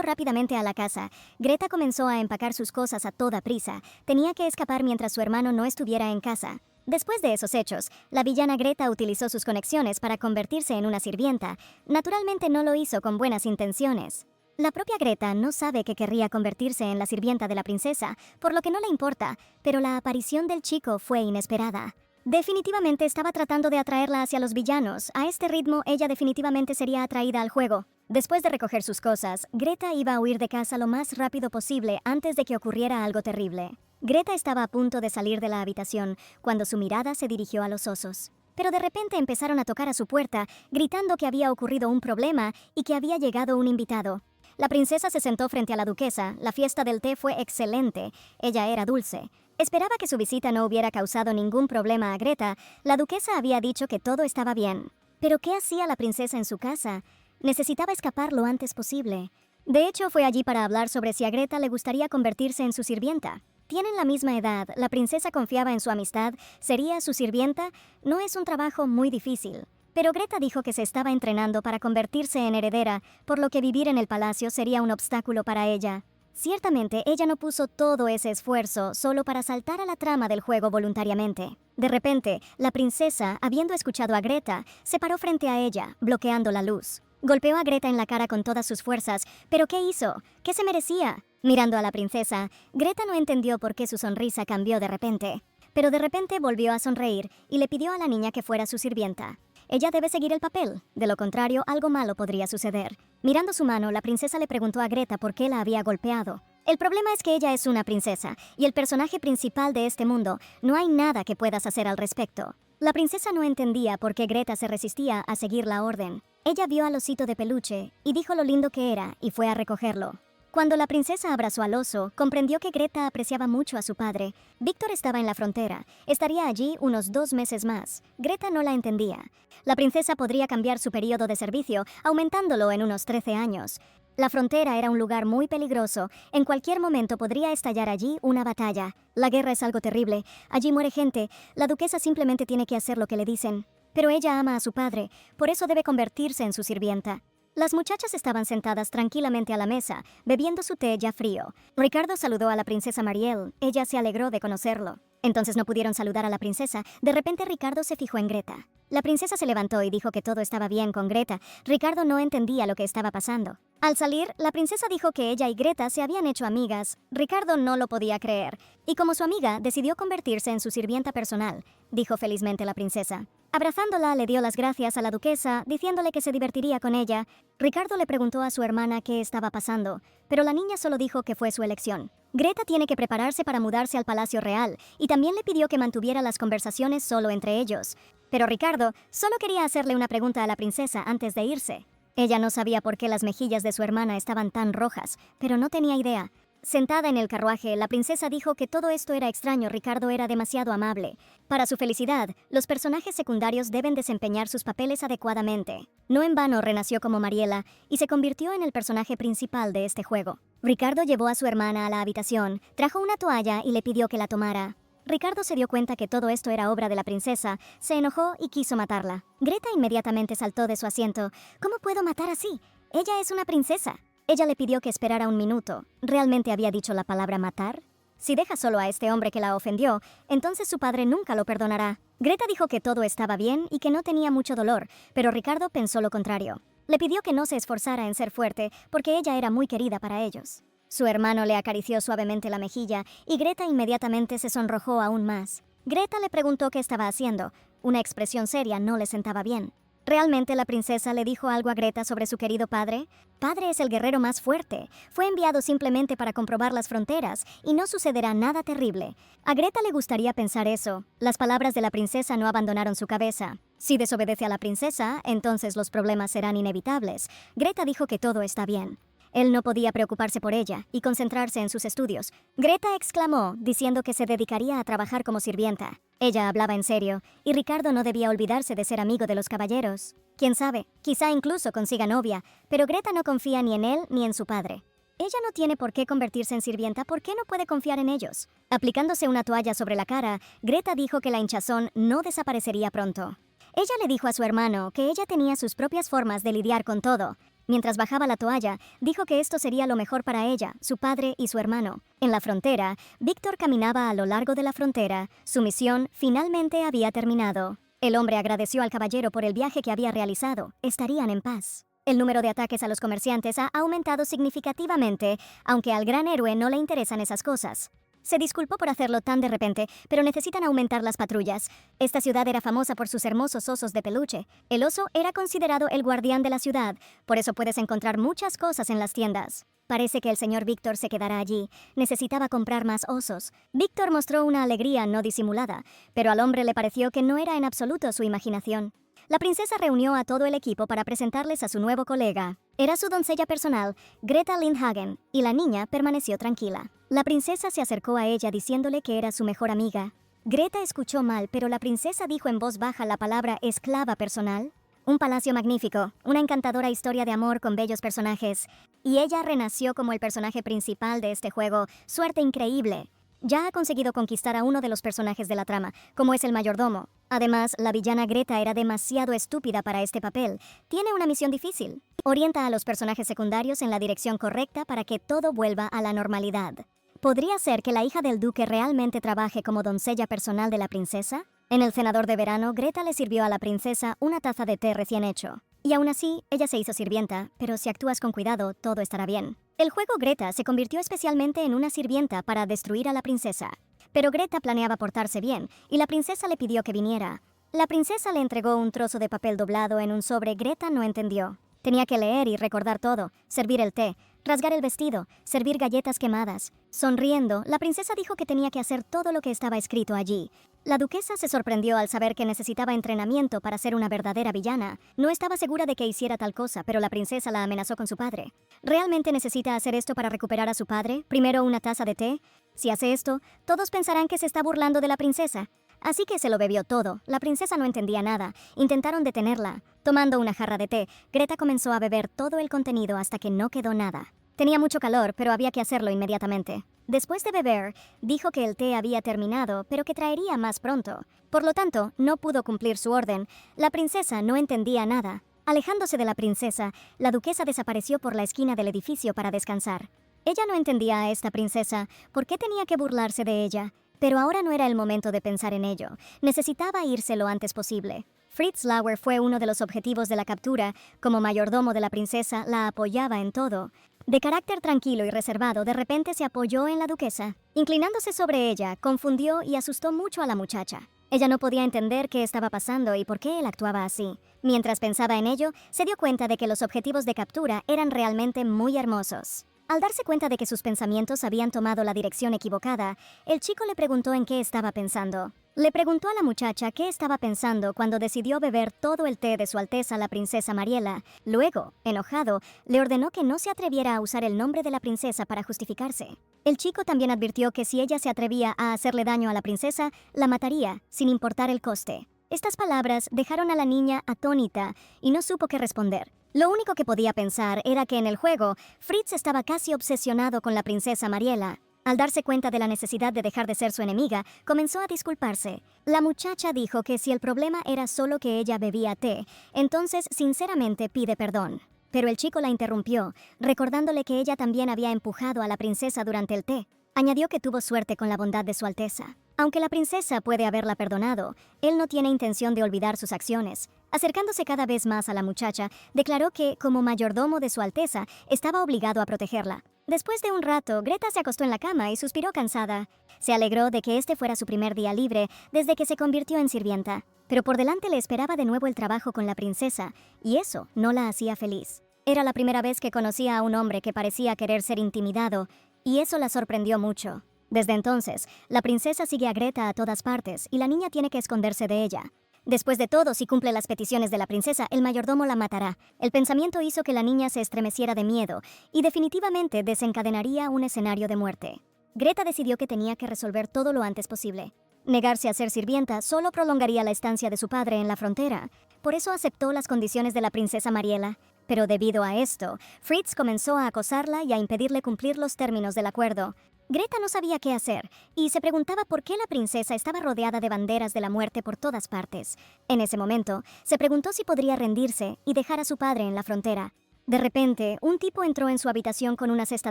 rápidamente a la casa, Greta comenzó a empacar sus cosas a toda prisa. Tenía que escapar mientras su hermano no estuviera en casa. Después de esos hechos, la villana Greta utilizó sus conexiones para convertirse en una sirvienta. Naturalmente no lo hizo con buenas intenciones. La propia Greta no sabe que querría convertirse en la sirvienta de la princesa, por lo que no le importa, pero la aparición del chico fue inesperada. Definitivamente estaba tratando de atraerla hacia los villanos. A este ritmo, ella definitivamente sería atraída al juego. Después de recoger sus cosas, Greta iba a huir de casa lo más rápido posible antes de que ocurriera algo terrible. Greta estaba a punto de salir de la habitación cuando su mirada se dirigió a los osos. Pero de repente empezaron a tocar a su puerta, gritando que había ocurrido un problema y que había llegado un invitado. La princesa se sentó frente a la duquesa. La fiesta del té fue excelente. Ella era dulce. Esperaba que su visita no hubiera causado ningún problema a Greta. La duquesa había dicho que todo estaba bien. ¿Pero qué hacía la princesa en su casa? Necesitaba escapar lo antes posible. De hecho, fue allí para hablar sobre si a Greta le gustaría convertirse en su sirvienta. Tienen la misma edad, la princesa confiaba en su amistad, ¿sería su sirvienta? No es un trabajo muy difícil. Pero Greta dijo que se estaba entrenando para convertirse en heredera, por lo que vivir en el palacio sería un obstáculo para ella. Ciertamente, ella no puso todo ese esfuerzo solo para saltar a la trama del juego voluntariamente. De repente, la princesa, habiendo escuchado a Greta, se paró frente a ella, bloqueando la luz. Golpeó a Greta en la cara con todas sus fuerzas. ¿Pero qué hizo? ¿Qué se merecía? Mirando a la princesa, Greta no entendió por qué su sonrisa cambió de repente. Pero de repente volvió a sonreír y le pidió a la niña que fuera su sirvienta. Ella debe seguir el papel, de lo contrario algo malo podría suceder. Mirando su mano, la princesa le preguntó a Greta por qué la había golpeado. El problema es que ella es una princesa, y el personaje principal de este mundo, no hay nada que puedas hacer al respecto. La princesa no entendía por qué Greta se resistía a seguir la orden. Ella vio al osito de peluche, y dijo lo lindo que era, y fue a recogerlo. Cuando la princesa abrazó al oso, comprendió que Greta apreciaba mucho a su padre. Víctor estaba en la frontera. Estaría allí unos 2 meses más. Greta no la entendía. La princesa podría cambiar su periodo de servicio, aumentándolo en unos 13 años. La frontera era un lugar muy peligroso. En cualquier momento podría estallar allí una batalla. La guerra es algo terrible. Allí muere gente. La duquesa simplemente tiene que hacer lo que le dicen. Pero ella ama a su padre, por eso debe convertirse en su sirvienta. Las muchachas estaban sentadas tranquilamente a la mesa, bebiendo su té ya frío. Ricardo saludó a la princesa Marielle. Ella se alegró de conocerlo. Entonces no pudieron saludar a la princesa. De repente Ricardo se fijó en Greta. La princesa se levantó y dijo que todo estaba bien con Greta. Ricardo no entendía lo que estaba pasando. Al salir, la princesa dijo que ella y Greta se habían hecho amigas. Ricardo no lo podía creer. Y como su amiga, decidió convertirse en su sirvienta personal, dijo felizmente la princesa. Abrazándola, le dio las gracias a la duquesa, diciéndole que se divertiría con ella. Ricardo le preguntó a su hermana qué estaba pasando, pero la niña solo dijo que fue su elección. Greta tiene que prepararse para mudarse al Palacio Real, y también le pidió que mantuviera las conversaciones solo entre ellos. Pero Ricardo solo quería hacerle una pregunta a la princesa antes de irse. Ella no sabía por qué las mejillas de su hermana estaban tan rojas, pero no tenía idea. Sentada en el carruaje, la princesa dijo que todo esto era extraño. Ricardo era demasiado amable. Para su felicidad, los personajes secundarios deben desempeñar sus papeles adecuadamente. No en vano renació como Mariela y se convirtió en el personaje principal de este juego. Ricardo llevó a su hermana a la habitación, trajo una toalla y le pidió que la tomara. Ricardo se dio cuenta que todo esto era obra de la princesa, se enojó y quiso matarla. Greta inmediatamente saltó de su asiento. ¿Cómo puedo matar así? Ella es una princesa. Ella le pidió que esperara un minuto. ¿Realmente había dicho la palabra matar? Si deja solo a este hombre que la ofendió, entonces su padre nunca lo perdonará. Greta dijo que todo estaba bien y que no tenía mucho dolor, pero Ricardo pensó lo contrario. Le pidió que no se esforzara en ser fuerte, porque ella era muy querida para ellos. Su hermano le acarició suavemente la mejilla y Greta inmediatamente se sonrojó aún más. Greta le preguntó qué estaba haciendo. Una expresión seria no le sentaba bien. ¿Realmente la princesa le dijo algo a Greta sobre su querido padre? Padre es el guerrero más fuerte. Fue enviado simplemente para comprobar las fronteras y no sucederá nada terrible. A Greta le gustaría pensar eso. Las palabras de la princesa no abandonaron su cabeza. Si desobedece a la princesa, entonces los problemas serán inevitables. Greta dijo que todo está bien. Él no podía preocuparse por ella y concentrarse en sus estudios. Greta exclamó, diciendo que se dedicaría a trabajar como sirvienta. Ella hablaba en serio, y Ricardo no debía olvidarse de ser amigo de los caballeros. Quién sabe, quizá incluso consiga novia, pero Greta no confía ni en él ni en su padre. Ella no tiene por qué convertirse en sirvienta, ¿por qué no puede confiar en ellos? Aplicándose una toalla sobre la cara, Greta dijo que la hinchazón no desaparecería pronto. Ella le dijo a su hermano que ella tenía sus propias formas de lidiar con todo. Mientras bajaba la toalla, dijo que esto sería lo mejor para ella, su padre y su hermano. En la frontera, Víctor caminaba a lo largo de la frontera. Su misión finalmente había terminado. El hombre agradeció al caballero por el viaje que había realizado. Estarían en paz. El número de ataques a los comerciantes ha aumentado significativamente, aunque al gran héroe no le interesan esas cosas. Se disculpó por hacerlo tan de repente, pero necesitan aumentar las patrullas. Esta ciudad era famosa por sus hermosos osos de peluche. El oso era considerado el guardián de la ciudad, por eso puedes encontrar muchas cosas en las tiendas. Parece que el señor Víctor se quedará allí. Necesitaba comprar más osos. Víctor mostró una alegría no disimulada, pero al hombre le pareció que no era en absoluto su imaginación. La princesa reunió a todo el equipo para presentarles a su nuevo colega. Era su doncella personal, Greta Lindhagen, y la niña permaneció tranquila. La princesa se acercó a ella diciéndole que era su mejor amiga. Greta escuchó mal, pero la princesa dijo en voz baja la palabra esclava personal. Un palacio magnífico, una encantadora historia de amor con bellos personajes. Y ella renació como el personaje principal de este juego. Suerte increíble. Ya ha conseguido conquistar a uno de los personajes de la trama, como es el mayordomo. Además, la villana Greta era demasiado estúpida para este papel. Tiene una misión difícil. Orienta a los personajes secundarios en la dirección correcta para que todo vuelva a la normalidad. ¿Podría ser que la hija del duque realmente trabaje como doncella personal de la princesa? En el cenador de verano, Greta le sirvió a la princesa una taza de té recién hecho. Y aún así, ella se hizo sirvienta, pero si actúas con cuidado, todo estará bien. El juego Greta se convirtió especialmente en una sirvienta para destruir a la princesa. Pero Greta planeaba portarse bien, y la princesa le pidió que viniera. La princesa le entregó un trozo de papel doblado en un sobre. Greta no entendió. Tenía que leer y recordar todo, servir el té, rasgar el vestido, servir galletas quemadas. Sonriendo, la princesa dijo que tenía que hacer todo lo que estaba escrito allí. La duquesa se sorprendió al saber que necesitaba entrenamiento para ser una verdadera villana. No estaba segura de que hiciera tal cosa, pero la princesa la amenazó con su padre. ¿Realmente necesita hacer esto para recuperar a su padre? ¿Primero una taza de té? Si hace esto, todos pensarán que se está burlando de la princesa. Así que se lo bebió todo. La princesa no entendía nada. Intentaron detenerla. Tomando una jarra de té, Greta comenzó a beber todo el contenido hasta que no quedó nada. Tenía mucho calor, pero había que hacerlo inmediatamente. Después de beber, dijo que el té había terminado, pero que traería más pronto. Por lo tanto, no pudo cumplir su orden. La princesa no entendía nada. Alejándose de la princesa, la duquesa desapareció por la esquina del edificio para descansar. Ella no entendía a esta princesa. ¿Por qué tenía que burlarse de ella? Pero ahora no era el momento de pensar en ello. Necesitaba irse lo antes posible. Fritz Lauer fue uno de los objetivos de la captura. Como mayordomo de la princesa, la apoyaba en todo. De carácter tranquilo y reservado, de repente se apoyó en la duquesa. Inclinándose sobre ella, confundió y asustó mucho a la muchacha. Ella no podía entender qué estaba pasando y por qué él actuaba así. Mientras pensaba en ello, se dio cuenta de que los objetivos de captura eran realmente muy hermosos. Al darse cuenta de que sus pensamientos habían tomado la dirección equivocada, el chico le preguntó en qué estaba pensando. Le preguntó a la muchacha qué estaba pensando cuando decidió beber todo el té de Su Alteza la princesa Mariela. Luego, enojado, le ordenó que no se atreviera a usar el nombre de la princesa para justificarse. El chico también advirtió que si ella se atrevía a hacerle daño a la princesa, la mataría, sin importar el coste. Estas palabras dejaron a la niña atónita y no supo qué responder. Lo único que podía pensar era que en el juego, Fritz estaba casi obsesionado con la princesa Mariela. Al darse cuenta de la necesidad de dejar de ser su enemiga, comenzó a disculparse. La muchacha dijo que si el problema era solo que ella bebía té, entonces sinceramente pide perdón. Pero el chico la interrumpió, recordándole que ella también había empujado a la princesa durante el té. Añadió que tuvo suerte con la bondad de Su Alteza. Aunque la princesa puede haberla perdonado, él no tiene intención de olvidar sus acciones. Acercándose cada vez más a la muchacha, declaró que, como mayordomo de Su Alteza, estaba obligado a protegerla. Después de un rato, Greta se acostó en la cama y suspiró cansada. Se alegró de que este fuera su primer día libre desde que se convirtió en sirvienta. Pero por delante le esperaba de nuevo el trabajo con la princesa, y eso no la hacía feliz. Era la primera vez que conocía a un hombre que parecía querer ser intimidado, y eso la sorprendió mucho. Desde entonces, la princesa sigue a Greta a todas partes y la niña tiene que esconderse de ella. Después de todo, si cumple las peticiones de la princesa, el mayordomo la matará. El pensamiento hizo que la niña se estremeciera de miedo y definitivamente desencadenaría un escenario de muerte. Greta decidió que tenía que resolver todo lo antes posible. Negarse a ser sirvienta solo prolongaría la estancia de su padre en la frontera. Por eso aceptó las condiciones de la princesa Mariela. Pero debido a esto, Fritz comenzó a acosarla y a impedirle cumplir los términos del acuerdo. Greta no sabía qué hacer y se preguntaba por qué la princesa estaba rodeada de banderas de la muerte por todas partes. En ese momento, se preguntó si podría rendirse y dejar a su padre en la frontera. De repente, un tipo entró en su habitación con una cesta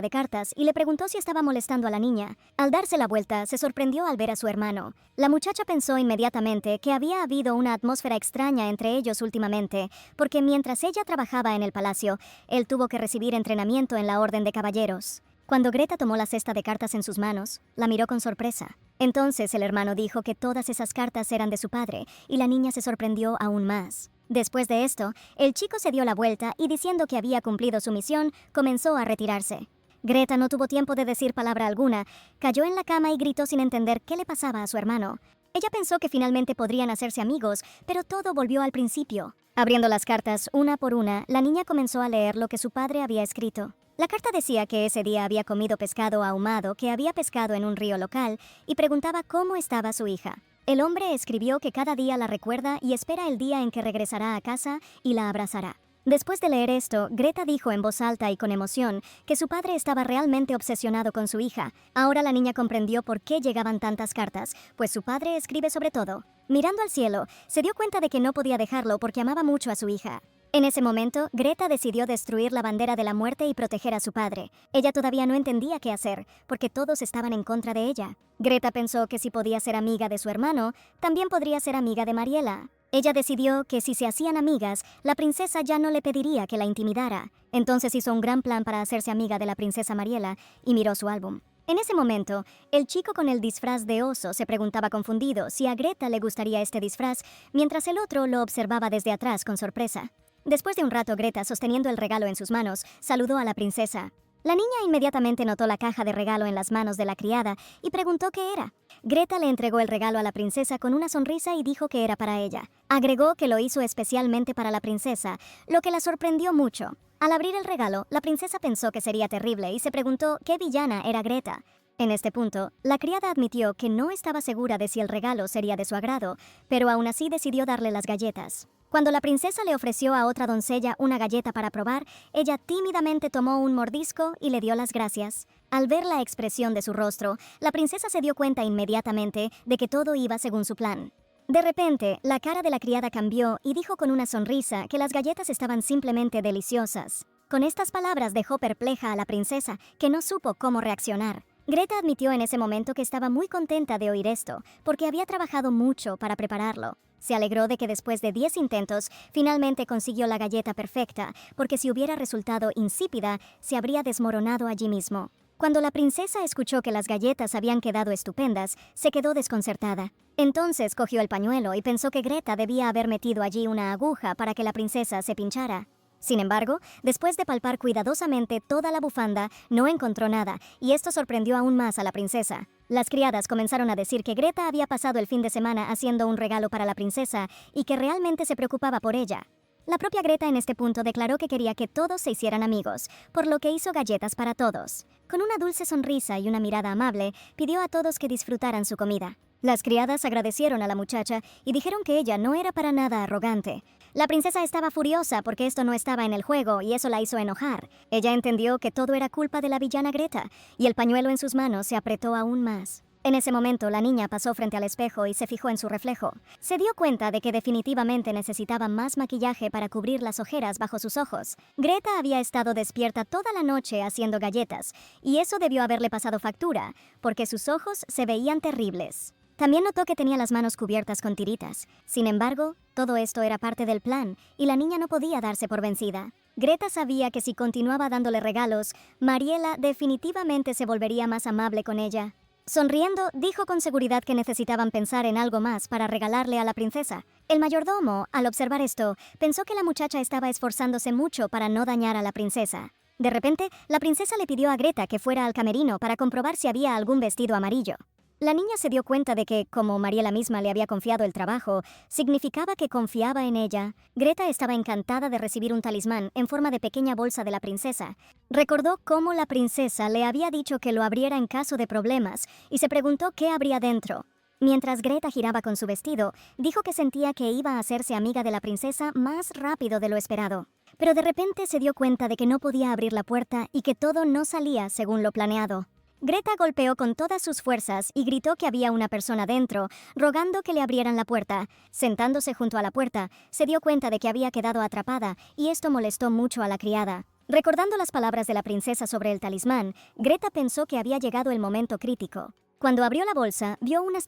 de cartas y le preguntó si estaba molestando a la niña. Al darse la vuelta, se sorprendió al ver a su hermano. La muchacha pensó inmediatamente que había habido una atmósfera extraña entre ellos últimamente, porque mientras ella trabajaba en el palacio, él tuvo que recibir entrenamiento en la Orden de Caballeros. Cuando Greta tomó la cesta de cartas en sus manos, la miró con sorpresa. Entonces el hermano dijo que todas esas cartas eran de su padre, y la niña se sorprendió aún más. Después de esto, el chico se dio la vuelta y diciendo que había cumplido su misión, comenzó a retirarse. Greta no tuvo tiempo de decir palabra alguna, cayó en la cama y gritó sin entender qué le pasaba a su hermano. Ella pensó que finalmente podrían hacerse amigos, pero todo volvió al principio. Abriendo las cartas una por una, la niña comenzó a leer lo que su padre había escrito. La carta decía que ese día había comido pescado ahumado que había pescado en un río local y preguntaba cómo estaba su hija. El hombre escribió que cada día la recuerda y espera el día en que regresará a casa y la abrazará. Después de leer esto, Greta dijo en voz alta y con emoción que su padre estaba realmente obsesionado con su hija. Ahora la niña comprendió por qué llegaban tantas cartas, pues su padre escribe sobre todo. Mirando al cielo, se dio cuenta de que no podía dejarlo porque amaba mucho a su hija. En ese momento, Greta decidió destruir la bandera de la muerte y proteger a su padre. Ella todavía no entendía qué hacer, porque todos estaban en contra de ella. Greta pensó que si podía ser amiga de su hermano, también podría ser amiga de Mariela. Ella decidió que si se hacían amigas, la princesa ya no le pediría que la intimidara. Entonces hizo un gran plan para hacerse amiga de la princesa Mariela y miró su álbum. En ese momento, el chico con el disfraz de oso se preguntaba confundido si a Greta le gustaría este disfraz, mientras el otro lo observaba desde atrás con sorpresa. Después de un rato, Greta, sosteniendo el regalo en sus manos, saludó a la princesa. La niña inmediatamente notó la caja de regalo en las manos de la criada y preguntó qué era. Greta le entregó el regalo a la princesa con una sonrisa y dijo que era para ella. Agregó que lo hizo especialmente para la princesa, lo que la sorprendió mucho. Al abrir el regalo, la princesa pensó que sería terrible y se preguntó qué villana era Greta. En este punto, la criada admitió que no estaba segura de si el regalo sería de su agrado, pero aún así decidió darle las galletas. Cuando la princesa le ofreció a otra doncella una galleta para probar, ella tímidamente tomó un mordisco y le dio las gracias. Al ver la expresión de su rostro, la princesa se dio cuenta inmediatamente de que todo iba según su plan. De repente, la cara de la criada cambió y dijo con una sonrisa que las galletas estaban simplemente deliciosas. Con estas palabras dejó perpleja a la princesa, que no supo cómo reaccionar. Greta admitió en ese momento que estaba muy contenta de oír esto, porque había trabajado mucho para prepararlo. Se alegró de que después de 10 intentos, finalmente consiguió la galleta perfecta, porque si hubiera resultado insípida, se habría desmoronado allí mismo. Cuando la princesa escuchó que las galletas habían quedado estupendas, se quedó desconcertada. Entonces cogió el pañuelo y pensó que Greta debía haber metido allí una aguja para que la princesa se pinchara. Sin embargo, después de palpar cuidadosamente toda la bufanda, no encontró nada, y esto sorprendió aún más a la princesa. Las criadas comenzaron a decir que Greta había pasado el fin de semana haciendo un regalo para la princesa y que realmente se preocupaba por ella. La propia Greta en este punto declaró que quería que todos se hicieran amigos, por lo que hizo galletas para todos. Con una dulce sonrisa y una mirada amable, pidió a todos que disfrutaran su comida. Las criadas agradecieron a la muchacha y dijeron que ella no era para nada arrogante. La princesa estaba furiosa porque esto no estaba en el juego y eso la hizo enojar. Ella entendió que todo era culpa de la villana Greta y el pañuelo en sus manos se apretó aún más. En ese momento, la niña pasó frente al espejo y se fijó en su reflejo. Se dio cuenta de que definitivamente necesitaba más maquillaje para cubrir las ojeras bajo sus ojos. Greta había estado despierta toda la noche haciendo galletas, y eso debió haberle pasado factura, porque sus ojos se veían terribles. También notó que tenía las manos cubiertas con tiritas. Sin embargo, todo esto era parte del plan, y la niña no podía darse por vencida. Greta sabía que si continuaba dándole regalos, Mariela definitivamente se volvería más amable con ella. Sonriendo, dijo con seguridad que necesitaban pensar en algo más para regalarle a la princesa. El mayordomo, al observar esto, pensó que la muchacha estaba esforzándose mucho para no dañar a la princesa. De repente, la princesa le pidió a Greta que fuera al camerino para comprobar si había algún vestido amarillo. La niña se dio cuenta de que, como Mariela misma le había confiado el trabajo, significaba que confiaba en ella. Greta estaba encantada de recibir un talismán en forma de pequeña bolsa de la princesa. Recordó cómo la princesa le había dicho que lo abriera en caso de problemas y se preguntó qué habría dentro. Mientras Greta giraba con su vestido, dijo que sentía que iba a hacerse amiga de la princesa más rápido de lo esperado. Pero de repente se dio cuenta de que no podía abrir la puerta y que todo no salía según lo planeado. Greta golpeó con todas sus fuerzas y gritó que había una persona dentro, rogando que le abrieran la puerta. Sentándose junto a la puerta, se dio cuenta de que había quedado atrapada y esto molestó mucho a la criada. Recordando las palabras de la princesa sobre el talismán, Greta pensó que había llegado el momento crítico. Cuando abrió la bolsa, vio unas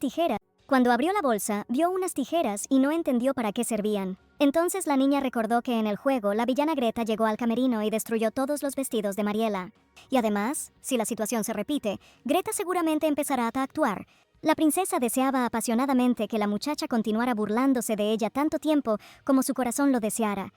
tijeras y no entendió para qué servían. Entonces la niña recordó que en el juego la villana Greta llegó al camerino y destruyó todos los vestidos de Mariela. Y además, si la situación se repite, Greta seguramente empezará a actuar. La princesa deseaba apasionadamente que la muchacha continuara burlándose de ella tanto tiempo como su corazón lo deseara.